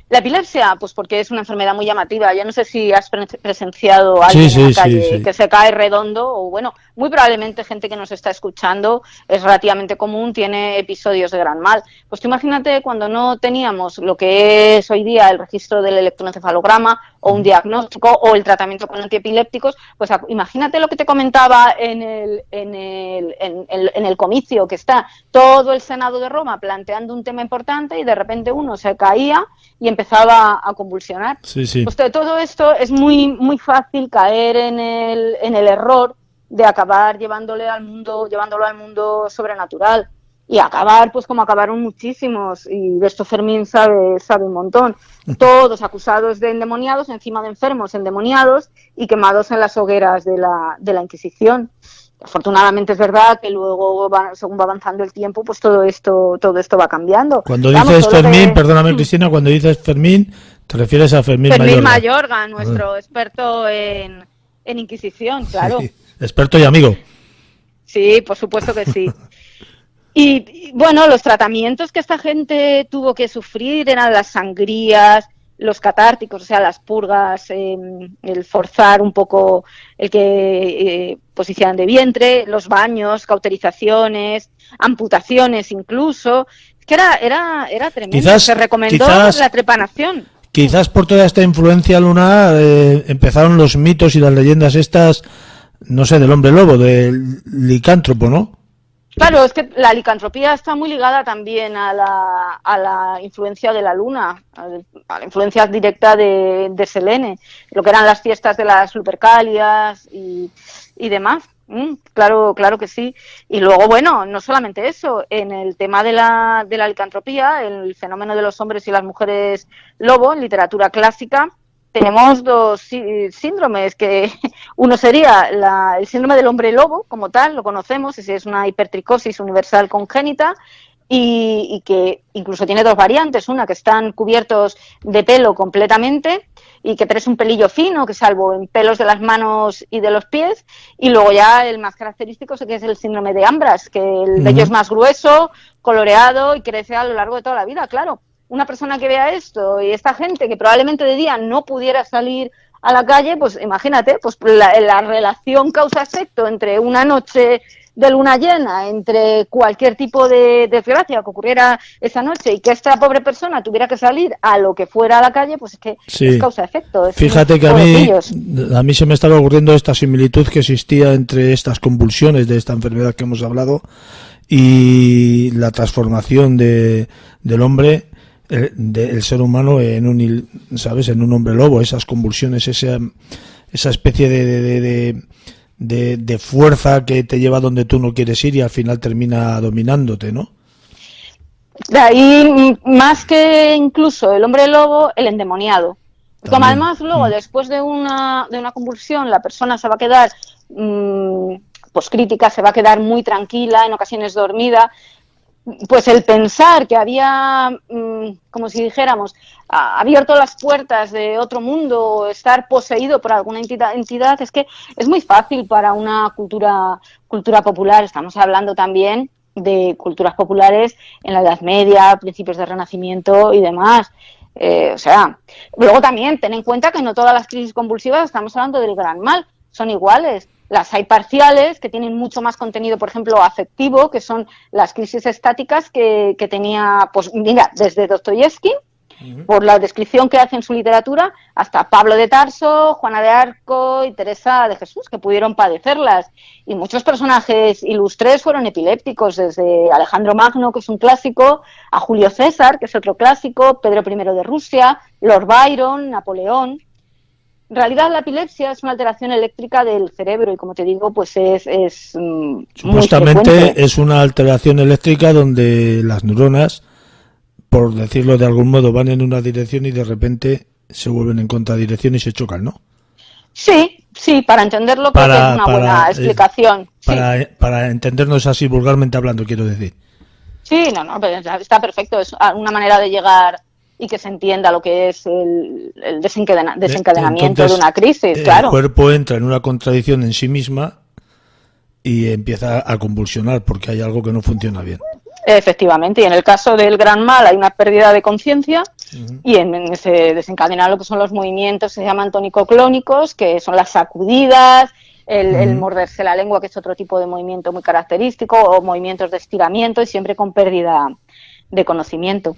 La epilepsia, pues porque es una enfermedad muy llamativa. Yo no sé si has presenciado a alguien en la calle que se cae redondo, o bueno, muy probablemente gente que nos está escuchando, es relativamente común, tiene episodios de gran mal. Pues tú imagínate cuando no teníamos lo que es hoy día el registro del electroencefalograma o un diagnóstico o el tratamiento con antiepilépticos, pues imagínate lo que te comentaba en el comicio, que está todo el Senado de Roma planteando un tema importante y de repente uno se caía y empezaba a convulsionar. Sí, sí. Pues todo esto es muy, muy fácil caer en el error de acabar llevándolo al mundo sobrenatural y acabar pues como acabaron muchísimos, y de esto Fermín sabe un montón, todos acusados de endemoniados, encima de enfermos endemoniados y quemados en las hogueras de la Inquisición. Afortunadamente es verdad que luego, según va avanzando el tiempo, pues todo esto va cambiando. Cuando dices Fermín, perdóname Cristina, cuando dices Fermín, te refieres a Fermín Mayorga, nuestro experto en Inquisición, claro. Sí, experto y amigo. Sí, por supuesto que sí. Y bueno, los tratamientos que esta gente tuvo que sufrir eran las sangrías, los catárticos, o sea, las purgas, el forzar un poco el que posicionan de vientre, los baños, cauterizaciones, amputaciones incluso. Es que era tremendo. Se recomendó la trepanación. Quizás por toda esta influencia lunar empezaron los mitos y las leyendas estas, no sé, del hombre lobo, del licántropo, ¿no? Claro, es que la licantropía está muy ligada también a la influencia de la luna, a la influencia directa de Selene, lo que eran las fiestas de las Lupercalias y demás. Claro que sí. Y luego, bueno, no solamente eso, en el tema de la licantropía, el fenómeno de los hombres y las mujeres lobo, en literatura clásica, tenemos dos síndromes, que uno sería el síndrome del hombre lobo, como tal, lo conocemos, es una hipertricosis universal congénita, y que incluso tiene dos variantes, una que están cubiertos de pelo completamente, y que tenés un pelillo fino, que salvo en pelos de las manos y de los pies, y luego ya el más característico que es el síndrome de Ambras, que el vello es más grueso, coloreado y crece a lo largo de toda la vida, claro. Una persona que vea esto y esta gente que probablemente de día no pudiera salir a la calle, pues imagínate, pues la relación causa-efecto entre una noche de luna llena, entre cualquier tipo de desgracia que ocurriera esa noche y que esta pobre persona tuviera que salir a lo que fuera a la calle, pues es que es causa-efecto. Fíjate que a mí se me estaba ocurriendo esta similitud que existía entre estas convulsiones de esta enfermedad que hemos hablado y la transformación del hombre, del ser humano en un hombre lobo, esas convulsiones, esa especie de fuerza que te lleva donde tú no quieres ir y al final termina dominándote, ¿no? De ahí, más que incluso el hombre lobo, el endemoniado. Como además luego, después de una convulsión, la persona se va a quedar poscrítica, se va a quedar muy tranquila, en ocasiones dormida. Pues el pensar que había, como si dijéramos, abierto las puertas de otro mundo, estar poseído por alguna entidad, es que es muy fácil para una cultura popular. Estamos hablando también de culturas populares en la Edad Media, principios del Renacimiento y demás. Luego también ten en cuenta que no todas las crisis convulsivas, estamos hablando del gran mal, son iguales. Las hay parciales, que tienen mucho más contenido, por ejemplo, afectivo, que son las crisis estáticas que tenía, pues mira, desde Dostoyevsky, por la descripción que hace en su literatura, hasta Pablo de Tarso, Juana de Arco y Teresa de Jesús, que pudieron padecerlas. Y muchos personajes ilustres fueron epilépticos, desde Alejandro Magno, que es un clásico, a Julio César, que es otro clásico, Pedro I de Rusia, Lord Byron, Napoleón. En realidad la epilepsia es una alteración eléctrica del cerebro y, como te digo, pues es supuestamente es una alteración eléctrica donde las neuronas, por decirlo de algún modo, van en una dirección y de repente se vuelven en contradirección y se chocan, ¿no? Sí, para entenderlo creo que es una buena explicación. Para entendernos así vulgarmente hablando, quiero decir. Sí, pero está perfecto, es una manera de llegar y que se entienda lo que es el desencadenamiento entonces, de una crisis, claro. El cuerpo entra en una contradicción en sí misma y empieza a convulsionar porque hay algo que no funciona bien. Efectivamente, y en el caso del gran mal hay una pérdida de conciencia y se desencadena lo que son los movimientos, se llaman tónico-clónicos, que son las sacudidas, el morderse la lengua, que es otro tipo de movimiento muy característico, o movimientos de estiramiento y siempre con pérdida de conocimiento.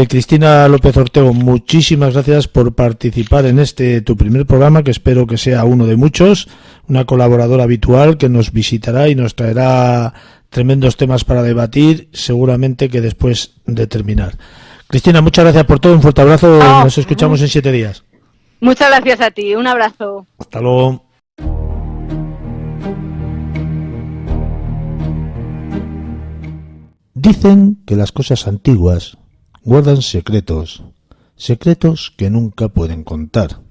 Cristina López Ortego, muchísimas gracias por participar en tu primer programa, que espero que sea uno de muchos, una colaboradora habitual que nos visitará y nos traerá tremendos temas para debatir, seguramente que después de terminar. Cristina, muchas gracias por todo, un fuerte abrazo, nos escuchamos en 7 días. Muchas gracias a ti, un abrazo. Hasta luego. Dicen que las cosas antiguas guardan secretos que nunca pueden contar.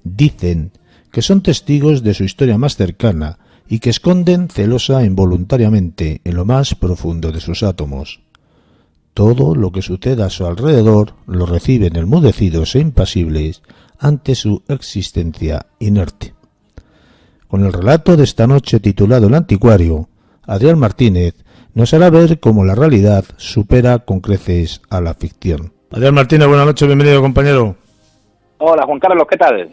Dicen que son testigos de su historia más cercana y que esconden celosa e involuntariamente en lo más profundo de sus átomos. Todo lo que suceda a su alrededor lo reciben enmudecidos e impasibles ante su existencia inerte. Con el relato de esta noche titulado El Anticuario, Adrián Martínez nos hará ver cómo la realidad supera con creces a la ficción. Adrián Martínez, buenas noches, bienvenido, compañero. Hola, Juan Carlos, ¿qué tal?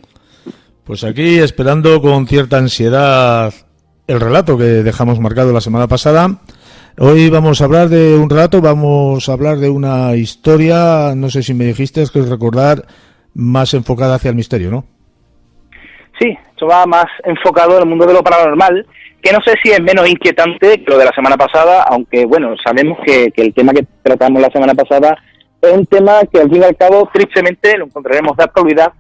Pues aquí esperando con cierta ansiedad el relato que dejamos marcado la semana pasada. Hoy vamos a hablar de un relato, vamos a hablar de una historia, no sé si me dijiste, que recordar, más enfocada hacia el misterio, ¿no? Sí, esto va más enfocado en el mundo de lo paranormal, que no sé si es menos inquietante que lo de la semana pasada, aunque bueno, sabemos que el tema que tratamos la semana pasada es un tema que al fin y al cabo tristemente lo encontraremos de actualidad,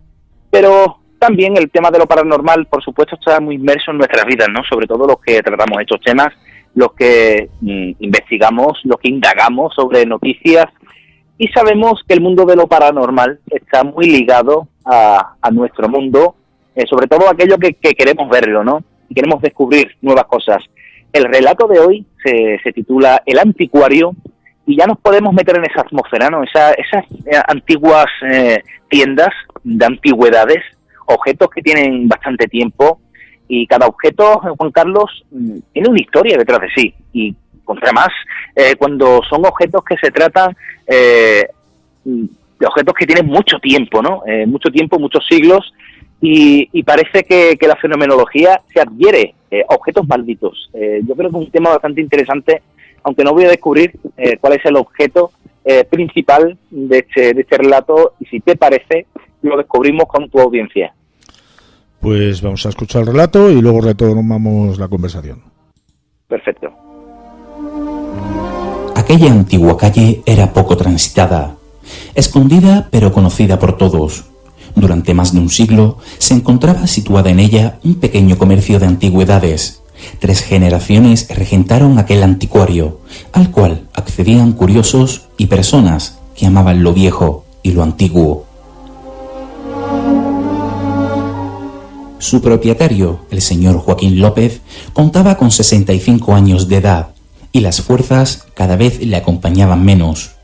pero también el tema de lo paranormal, por supuesto, está muy inmerso en nuestras vidas, ¿no? Sobre todo los que tratamos estos temas, los que investigamos, los que indagamos sobre noticias, y sabemos que el mundo de lo paranormal está muy ligado a nuestro mundo, sobre todo aquello que queremos verlo, ¿no? Y queremos descubrir nuevas cosas. El relato de hoy se titula El Anticuario, y ya nos podemos meter en esa atmósfera, ¿no? Esas antiguas tiendas de antigüedades, objetos que tienen bastante tiempo, y cada objeto, Juan Carlos, tiene una historia detrás de sí. Y contra más, cuando son objetos que se tratan de objetos que tienen mucho tiempo, ¿no? Mucho tiempo, muchos siglos, y parece que la fenomenología se adhiere objetos malditos. Yo creo que es un tema bastante interesante, aunque no voy a descubrir cuál es el objeto principal de este relato, y si te parece, lo descubrimos con tu audiencia. Pues vamos a escuchar el relato y luego retomamos la conversación. Perfecto. Aquella antigua calle era poco transitada, escondida pero conocida por todos. Durante más de un siglo se encontraba situada en ella un pequeño comercio de antigüedades. 3 generaciones regentaron aquel anticuario, al cual accedían curiosos y personas que amaban lo viejo y lo antiguo. Su propietario, el señor Joaquín López, contaba con 65 años de edad, y las fuerzas cada vez le acompañaban menos.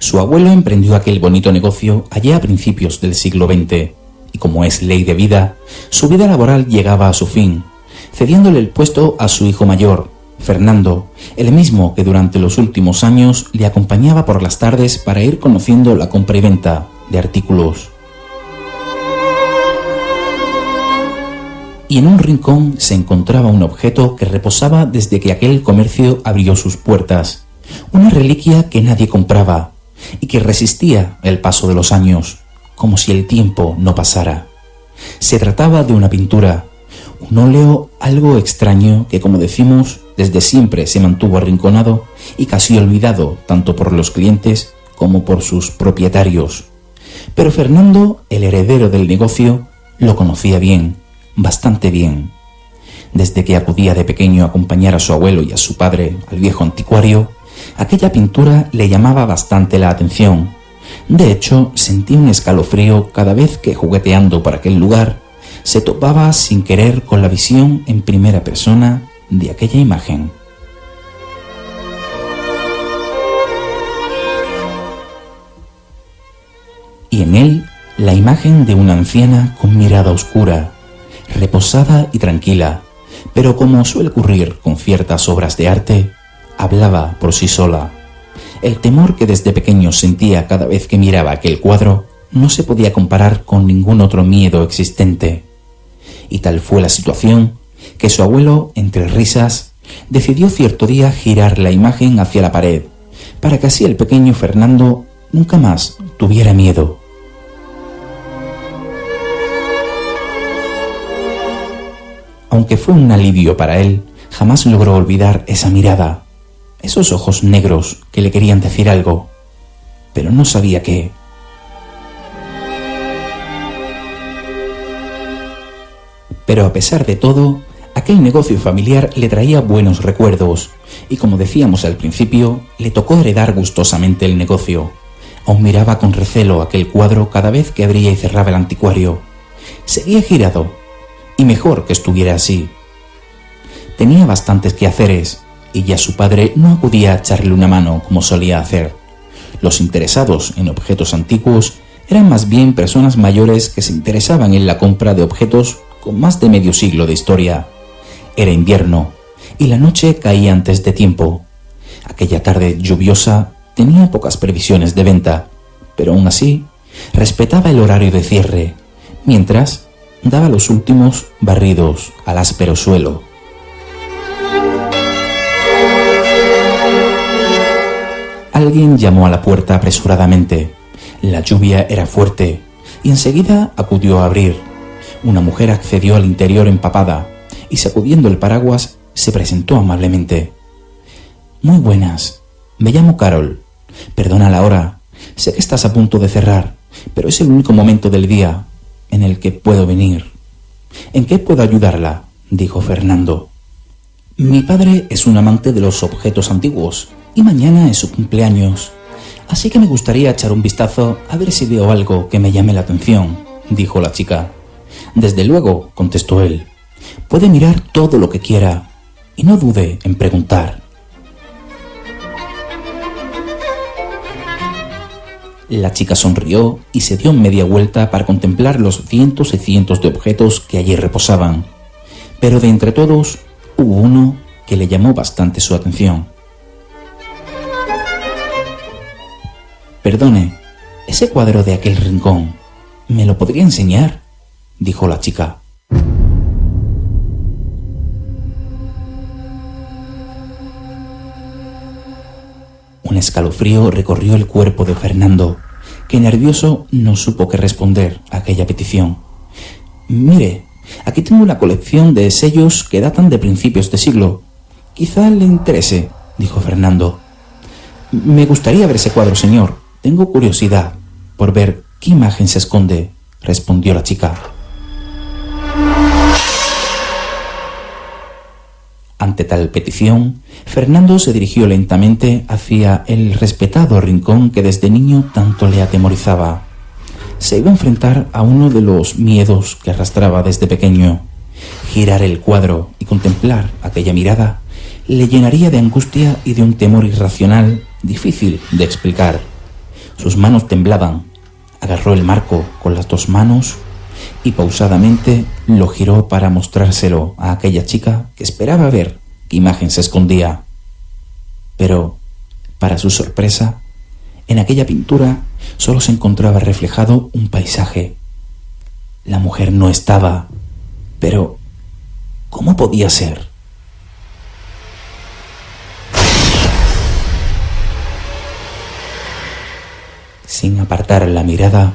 Su abuelo emprendió aquel bonito negocio allá a principios del siglo XX, y como es ley de vida, su vida laboral llegaba a su fin, cediéndole el puesto a su hijo mayor, Fernando, el mismo que durante los últimos años le acompañaba por las tardes para ir conociendo la compra y venta de artículos. Y en un rincón se encontraba un objeto que reposaba desde que aquel comercio abrió sus puertas, una reliquia que nadie compraba y que resistía el paso de los años, como si el tiempo no pasara. Se trataba de una pintura, un óleo algo extraño que, como decimos, desde siempre se mantuvo arrinconado y casi olvidado tanto por los clientes como por sus propietarios. Pero Fernando, el heredero del negocio, lo conocía bien, bastante bien. Desde que acudía de pequeño a acompañar a su abuelo y a su padre al viejo anticuario, aquella pintura le llamaba bastante la atención. De hecho, sentía un escalofrío cada vez que, jugueteando por aquel lugar, se topaba sin querer con la visión en primera persona de aquella imagen. Y en él, la imagen de una anciana con mirada oscura, reposada y tranquila, pero como suele ocurrir con ciertas obras de arte, hablaba por sí sola. El temor que desde pequeño sentía cada vez que miraba aquel cuadro no se podía comparar con ningún otro miedo existente. Y tal fue la situación que su abuelo, entre risas, decidió cierto día girar la imagen hacia la pared, para que así el pequeño Fernando nunca más tuviera miedo. Aunque fue un alivio para él, jamás logró olvidar esa mirada, esos ojos negros que le querían decir algo, pero no sabía qué. Pero a pesar de todo, aquel negocio familiar le traía buenos recuerdos, y como decíamos al principio, le tocó heredar gustosamente el negocio. Aún miraba con recelo aquel cuadro cada vez que abría y cerraba el anticuario. Seguía girado, y mejor que estuviera así. Tenía bastantes quehaceres, y ya su padre no acudía a echarle una mano como solía hacer. Los interesados en objetos antiguos eran más bien personas mayores que se interesaban en la compra de objetos con más de medio siglo de historia. Era invierno, y la noche caía antes de tiempo. Aquella tarde lluviosa tenía pocas previsiones de venta, pero aún así respetaba el horario de cierre, mientras daba los últimos barridos al áspero suelo. Alguien llamó a la puerta apresuradamente. La lluvia era fuerte y enseguida acudió a abrir. Una mujer accedió al interior empapada y, sacudiendo el paraguas, se presentó amablemente. «Muy buenas. Me llamo Carol. Perdona la hora. Sé que estás a punto de cerrar, pero es el único momento del día en el que puedo venir». «¿En qué puedo ayudarla?», dijo Fernando. «Mi padre es un amante de los objetos antiguos y mañana es su cumpleaños. Así que me gustaría echar un vistazo a ver si veo algo que me llame la atención», dijo la chica. «Desde luego», contestó él. «Puede mirar todo lo que quiera y no dude en preguntar». La chica sonrió y se dio media vuelta para contemplar los cientos y cientos de objetos que allí reposaban. Pero de entre todos hubo uno que le llamó bastante su atención. «Perdone, ese cuadro de aquel rincón, ¿me lo podría enseñar?», dijo la chica. Un escalofrío recorrió el cuerpo de Fernando, que nervioso no supo qué responder a aquella petición. «Mire, aquí tengo una colección de sellos que datan de principios de siglo. Quizá le interese», dijo Fernando. «Me gustaría ver ese cuadro, señor. Tengo curiosidad por ver qué imagen se esconde», respondió la chica. Ante tal petición, Fernando se dirigió lentamente hacia el respetado rincón que desde niño tanto le atemorizaba. Se iba a enfrentar a uno de los miedos que arrastraba desde pequeño. Girar el cuadro y contemplar aquella mirada le llenaría de angustia y de un temor irracional difícil de explicar. Sus manos temblaban. Agarró el marco con las dos manos y pausadamente lo giró para mostrárselo a aquella chica que esperaba ver qué imagen se escondía. Pero, para su sorpresa, en aquella pintura solo se encontraba reflejado un paisaje. La mujer no estaba, pero ¿cómo podía ser? Sin apartar la mirada,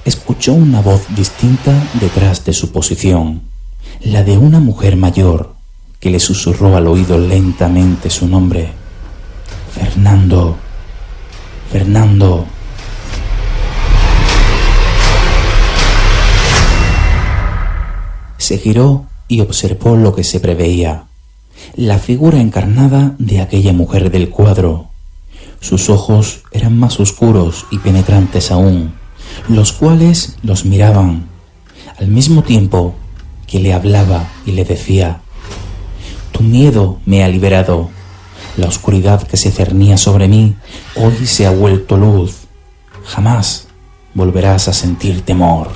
escuchó una voz distinta detrás de su posición, la de una mujer mayor que le susurró al oído lentamente su nombre. «Fernando, Fernando». Se giró y observó lo que se preveía, la figura encarnada de aquella mujer del cuadro. Sus ojos eran más oscuros y penetrantes aún, los cuales los miraban, al mismo tiempo que le hablaba y le decía: «Tu miedo me ha liberado. La oscuridad que se cernía sobre mí hoy se ha vuelto luz. Jamás volverás a sentir temor».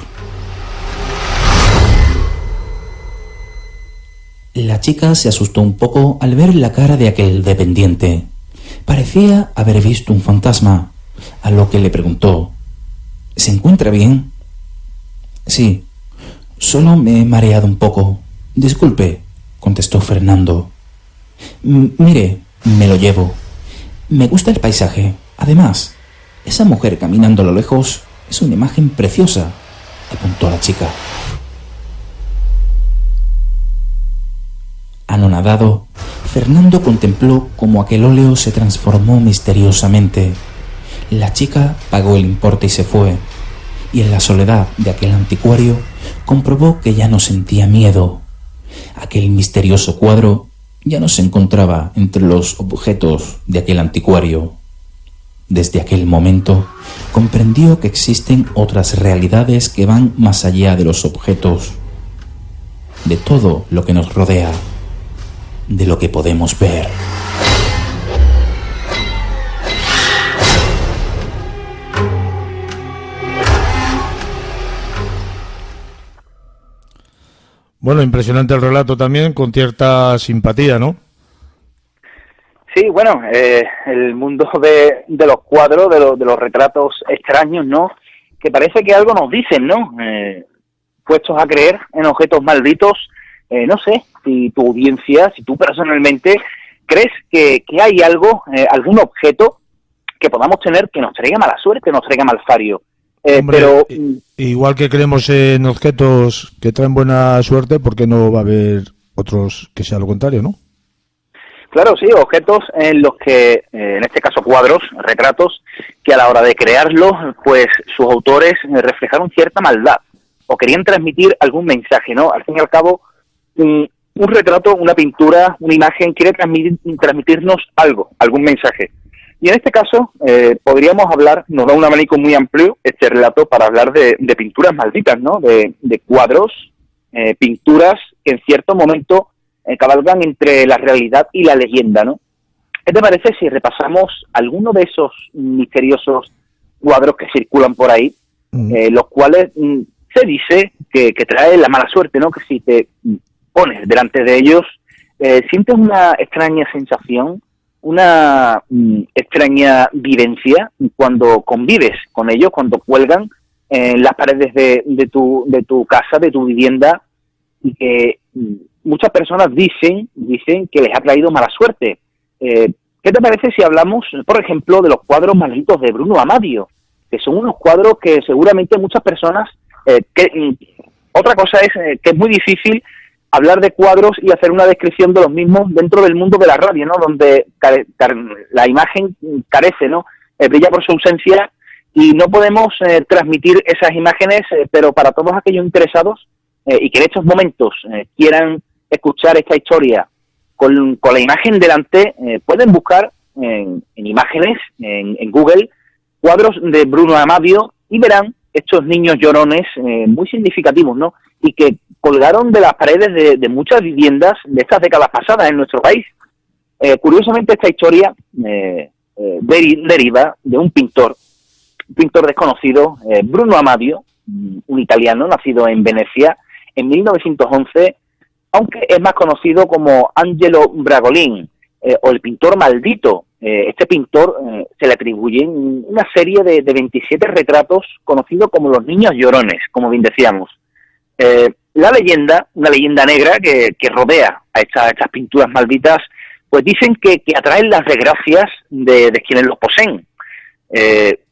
La chica se asustó un poco al ver la cara de aquel dependiente. Parecía haber visto un fantasma, a lo que le preguntó: «¿Se encuentra bien?». «Sí, solo me he mareado un poco. Disculpe», contestó Fernando. «Mire, me lo llevo. Me gusta el paisaje. Además, esa mujer caminando a lo lejos es una imagen preciosa», apuntó la chica. Anonadado, Fernando contempló cómo aquel óleo se transformó misteriosamente. La chica pagó el importe y se fue, y en la soledad de aquel anticuario comprobó que ya no sentía miedo. Aquel misterioso cuadro ya no se encontraba entre los objetos de aquel anticuario. Desde aquel momento comprendió que existen otras realidades que van más allá de los objetos, de todo lo que nos rodea, de lo que podemos ver. Bueno, impresionante el relato también, con cierta simpatía, ¿no? Sí, bueno, el mundo de los cuadros, de los retratos extraños, ¿no? Que parece que algo nos dicen, ¿no? Puestos a creer en objetos malditos, no sé, si tu audiencia, si tú personalmente crees que hay algo, algún objeto que podamos tener que nos traiga mala suerte, nos traiga malfario. Hombre, Pero igual que creemos en objetos que traen buena suerte, ¿por qué no va a haber otros que sea lo contrario, no? claro, sí, objetos en los que, en este caso cuadros, retratos, que a la hora de crearlos, pues sus autores reflejaron cierta maldad o querían transmitir algún mensaje, ¿no? Al fin y al cabo, un retrato, una pintura, una imagen quiere transmitirnos algo, algún mensaje. Y en este caso, podríamos hablar, nos da un abanico muy amplio este relato para hablar de pinturas malditas, ¿no? De cuadros, pinturas que en cierto momento cabalgan entre la realidad y la leyenda, ¿no? ¿Qué te parece si repasamos alguno de esos misteriosos cuadros que circulan por ahí, los cuales se dice que trae la mala suerte, ¿no? Que si te pones delante de ellos, sientes una extraña sensación, una extraña vivencia cuando convives con ellos, cuando cuelgan en las paredes de tu casa, de tu vivienda, y que muchas personas dicen que les ha traído mala suerte. ¿Qué te parece si hablamos, por ejemplo, de los cuadros malditos de Bruno Amadio? Que son unos cuadros que seguramente muchas personas... otra cosa es que es muy difícil hablar de cuadros y hacer una descripción de los mismos dentro del mundo de la radio, ¿no? Donde la imagen carece, ¿no? Brilla por su ausencia y no podemos transmitir esas imágenes, pero para todos aquellos interesados y que en estos momentos quieran escuchar esta historia con la imagen delante, pueden buscar en imágenes, en Google, cuadros de Bruno Amadio y verán estos niños llorones muy significativos, ¿no? Y que colgaron de las paredes de muchas viviendas de estas décadas pasadas en nuestro país. Curiosamente, esta historia deriva de un pintor desconocido, Bruno Amadio, un italiano nacido en Venecia en 1911, aunque es más conocido como Angelo Bragolin, o el pintor maldito. Este pintor se le atribuyen una serie de 27 retratos conocidos como los niños llorones, como bien decíamos. La leyenda, una leyenda negra que rodea a estas pinturas malditas, pues dicen que atraen las desgracias de quienes los poseen.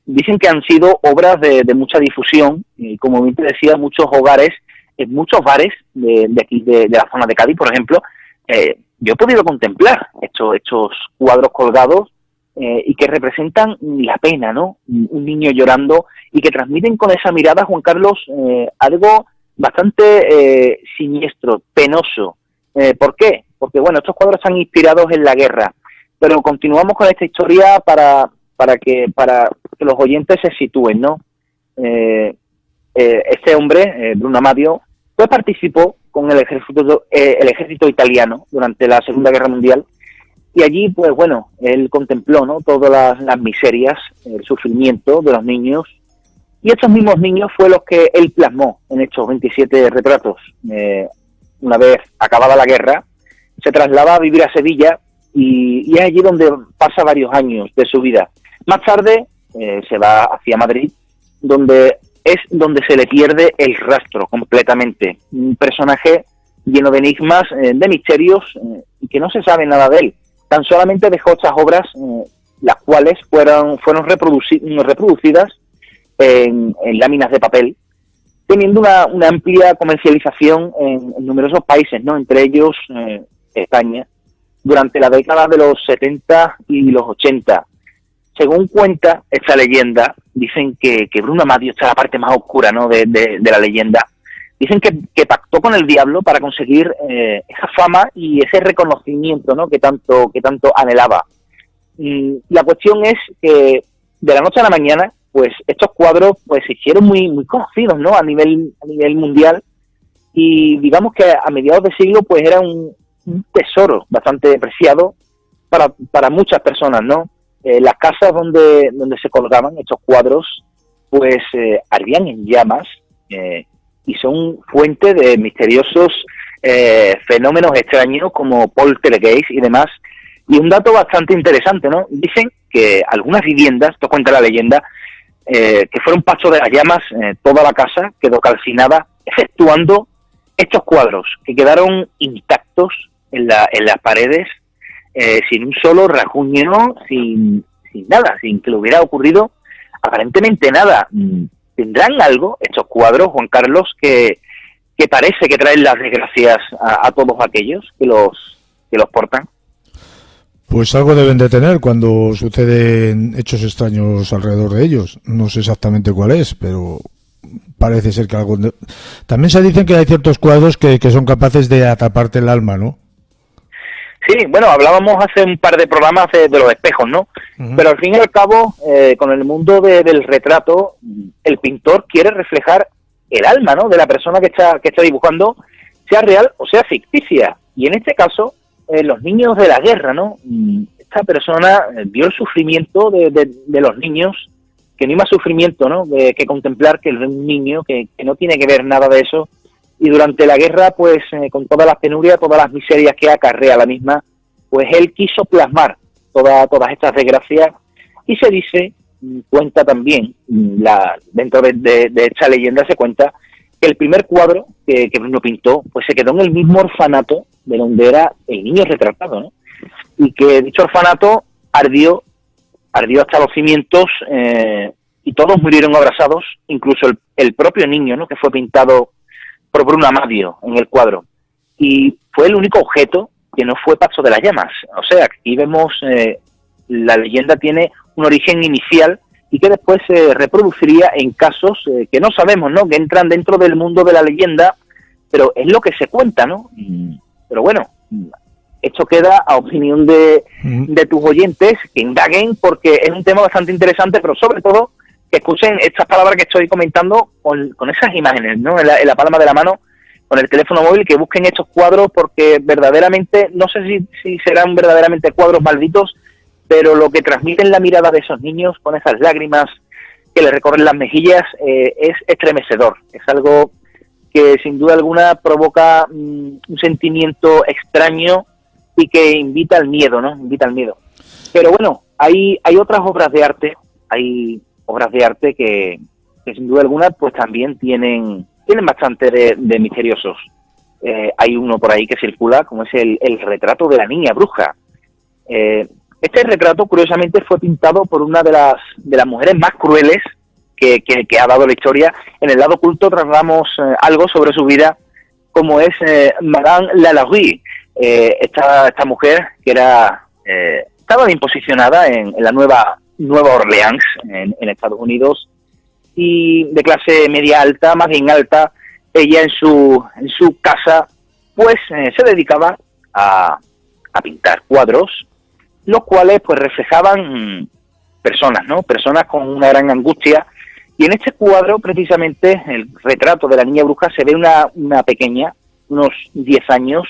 Dicen que han sido obras de mucha difusión y, como bien te decía, muchos hogares, en muchos bares de aquí, de la zona de Cádiz, por ejemplo, yo he podido contemplar estos cuadros colgados y que representan la pena, ¿no? Un niño llorando y que transmiten con esa mirada, Juan Carlos, algo bastante siniestro, penoso. ¿Por qué? Porque, bueno, estos cuadros están inspirados en la guerra, pero continuamos con esta historia para que los oyentes se sitúen, ¿no? Este hombre, Bruno Amadio, pues participó con el ejército italiano durante la Segunda Guerra Mundial, y allí, pues bueno, él contempló, ¿no? Todas las miserias, el sufrimiento de los niños, y estos mismos niños fue los que él plasmó en estos 27 retratos. Una vez acabada la guerra, se traslada a vivir a Sevilla y es allí donde pasa varios años de su vida. Más tarde se va hacia Madrid, donde se le pierde el rastro completamente. Un personaje lleno de enigmas, de misterios, y que no se sabe nada de él. Tan solamente dejó estas obras, las cuales fueron reproducidas en láminas de papel, teniendo una amplia comercialización en numerosos países, ¿no? Entre ellos España, durante la década de los 70 y los 80. Según cuenta esta leyenda, dicen que Bruno Amadio, está en la parte más oscura, ¿no? de la leyenda. Dicen que pactó con el diablo para conseguir esa fama y ese reconocimiento, ¿no? que tanto anhelaba. Y la cuestión es que de la noche a la mañana, pues estos cuadros pues se hicieron muy, muy conocidos, ¿no? a nivel mundial, y digamos que a mediados de siglo pues era un tesoro bastante preciado para muchas personas, ¿no? Las casas donde se colgaban estos cuadros pues ardían en llamas y son fuente de misteriosos fenómenos extraños como poltergeist y demás, Y un dato bastante interesante, ¿no? Dicen que algunas viviendas, esto cuenta la leyenda, que fueron paso de las llamas, toda la casa quedó calcinada, efectuando estos cuadros que quedaron intactos en las paredes, sin un solo rasguño, sin nada, sin que le hubiera ocurrido aparentemente nada. ¿Tendrán algo estos cuadros, Juan Carlos, que parece que traen las desgracias a todos aquellos que los portan? Pues algo deben de tener cuando suceden hechos extraños alrededor de ellos. No sé exactamente cuál es, pero parece ser que algo... También se dicen que hay ciertos cuadros que son capaces de atraparte el alma, ¿no? Sí, bueno, hablábamos hace un par de programas de los espejos, ¿no? Uh-huh. Pero al fin y al cabo, con el mundo del retrato, el pintor quiere reflejar el alma, ¿no?, de la persona que está dibujando, sea real o sea ficticia. Y en este caso, los niños de la guerra, ¿no? Esta persona vio el sufrimiento de los niños, que no hay más sufrimiento, ¿no?, que contemplar que un niño que no tiene que ver nada de eso. Y durante la guerra, pues, con todas las penurias, todas las miserias que acarrea la misma, pues él quiso plasmar todas estas desgracias. Y se dice, cuenta también, dentro de esta leyenda se cuenta, que el primer cuadro que Bruno pintó, pues se quedó en el mismo orfanato de donde era el niño retratado, ¿no? Y que dicho orfanato ardió hasta los cimientos, y todos murieron abrasados, incluso el propio niño, ¿no?, que fue pintado por Bruno Amadio en el cuadro. Y fue el único objeto que no fue paso de las llamas. O sea, aquí vemos, la leyenda tiene un origen inicial y que después se reproduciría en casos que no sabemos, ¿no?, que entran dentro del mundo de la leyenda, pero es lo que se cuenta, ¿no? Pero bueno, esto queda a opinión de tus oyentes, que indaguen, porque es un tema bastante interesante, pero sobre todo que escuchen estas palabras que estoy comentando con esas imágenes, ¿no?, en la palma de la mano, con el teléfono móvil, que busquen estos cuadros, porque verdaderamente, no sé si serán verdaderamente cuadros malditos, pero lo que transmiten la mirada de esos niños con esas lágrimas que le recorren las mejillas es estremecedor. Es algo que sin duda alguna provoca un sentimiento extraño y que invita al miedo, ¿no? Invita al miedo. Pero bueno, hay otras obras de arte, que sin duda alguna pues también tienen bastante de misteriosos. Hay uno por ahí que circula, como es el retrato de la niña bruja. Este retrato, curiosamente, fue pintado por una de las mujeres más crueles que ha dado la historia. En el lado oculto tratamos algo sobre su vida, como es Madame Lalaurie, esta mujer que estaba bien posicionada en la Nueva Orleans, en Estados Unidos, y de clase media alta, más bien alta. Ella en su casa pues se dedicaba a pintar cuadros, los cuales pues reflejaban personas, ¿no? Personas con una gran angustia. Y en este cuadro, precisamente, el retrato de la niña bruja, se ve una pequeña, unos 10 años,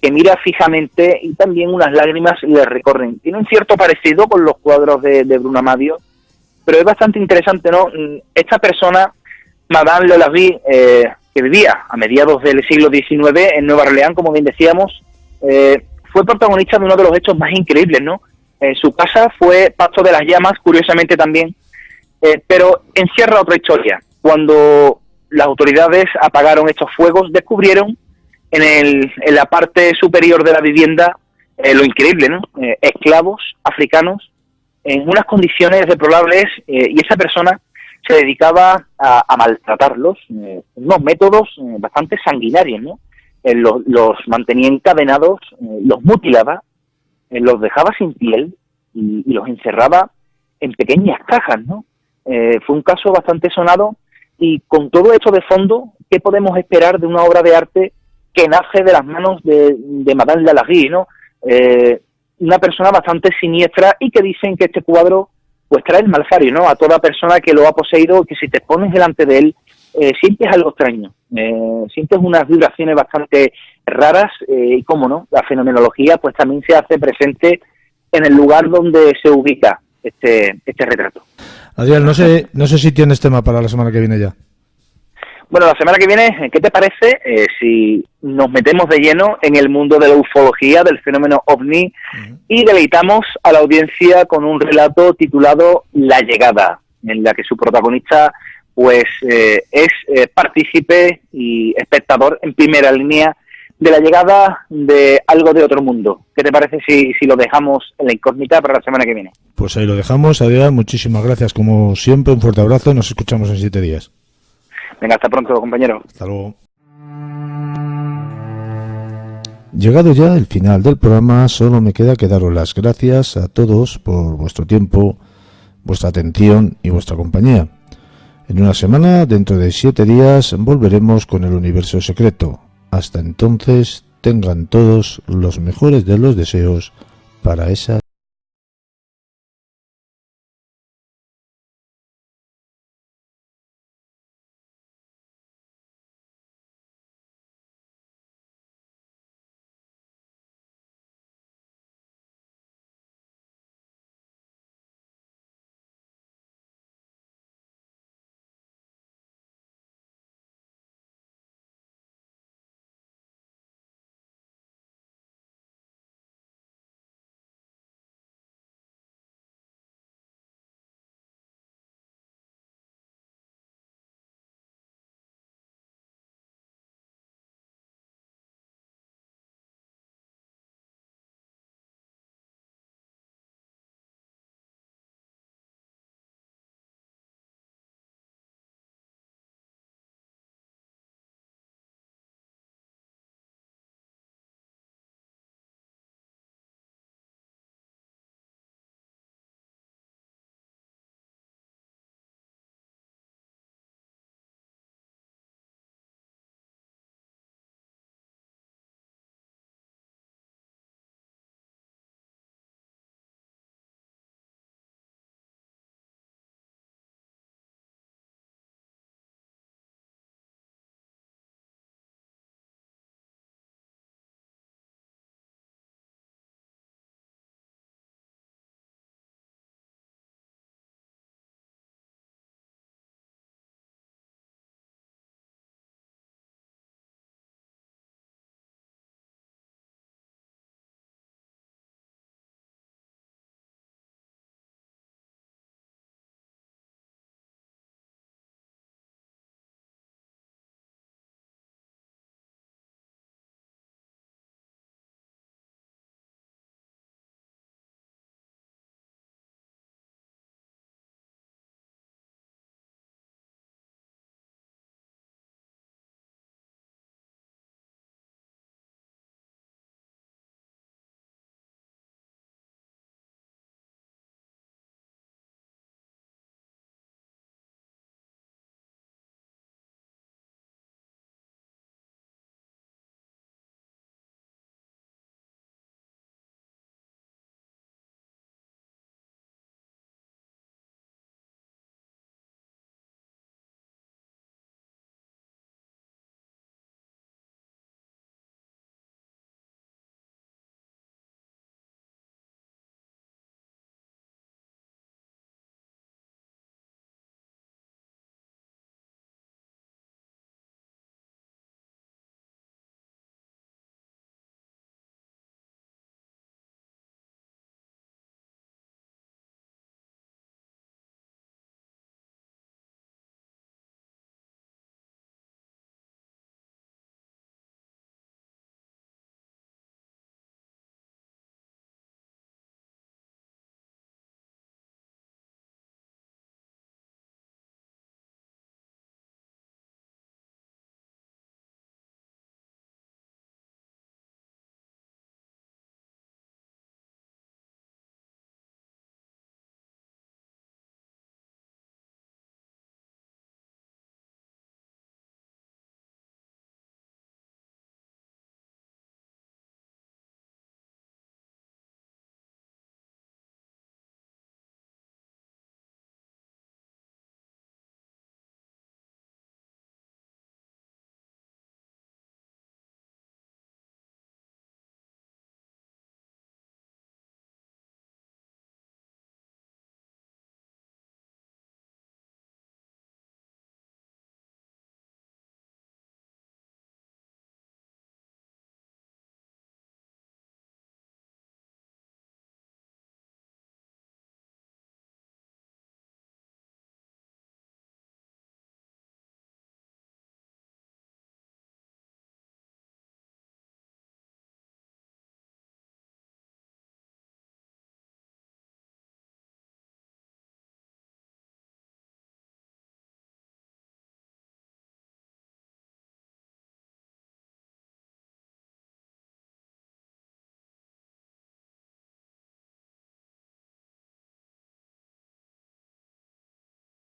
que mira fijamente y también unas lágrimas le recorren. Tiene un cierto parecido con los cuadros de Bruno Amadio, pero es bastante interesante, ¿no? Esta persona, Madame Lalaurie, que vivía a mediados del siglo XIX en Nueva Orleans, como bien decíamos, fue protagonista de uno de los hechos más increíbles, ¿no? Su casa fue pasto de las llamas, curiosamente también, pero encierra otra historia. Cuando las autoridades apagaron estos fuegos, descubrieron en la parte superior de la vivienda lo increíble, ¿no? Esclavos africanos en unas condiciones deplorables, y esa persona se dedicaba a maltratarlos, unos métodos bastante sanguinarios, ¿no? Los mantenía encadenados, los mutilaba, los dejaba sin piel y los encerraba en pequeñas cajas, ¿no? Fue un caso bastante sonado, y con todo esto de fondo, ¿qué podemos esperar de una obra de arte que nace de las manos de Madame Lalaurie, ¿no? Una persona bastante siniestra, y que dicen que este cuadro pues trae el malfario, ¿no?, a toda persona que lo ha poseído, que si te pones delante de él sientes algo extraño, sientes unas vibraciones bastante raras, y cómo no, la fenomenología pues también se hace presente en el lugar donde se ubica este retrato. Adrián, no sé si tienes tema para la semana que viene ya. Bueno, la semana que viene, ¿qué te parece si nos metemos de lleno en el mundo de la ufología, del fenómeno OVNI, y deleitamos a la audiencia con un relato titulado La Llegada, en la que su protagonista pues es partícipe y espectador en primera línea de la llegada de algo de otro mundo? ¿Qué te parece si lo dejamos en la incógnita para la semana que viene? Pues ahí lo dejamos. Adrián, muchísimas gracias como siempre, un fuerte abrazo, nos escuchamos en 7 días. Venga, hasta pronto, compañero. Hasta luego. Llegado ya el final del programa, solo me queda que daros las gracias a todos por vuestro tiempo, vuestra atención y vuestra compañía. En una semana, dentro de 7 días, volveremos con el universo secreto. Hasta entonces, tengan todos los mejores de los deseos para esa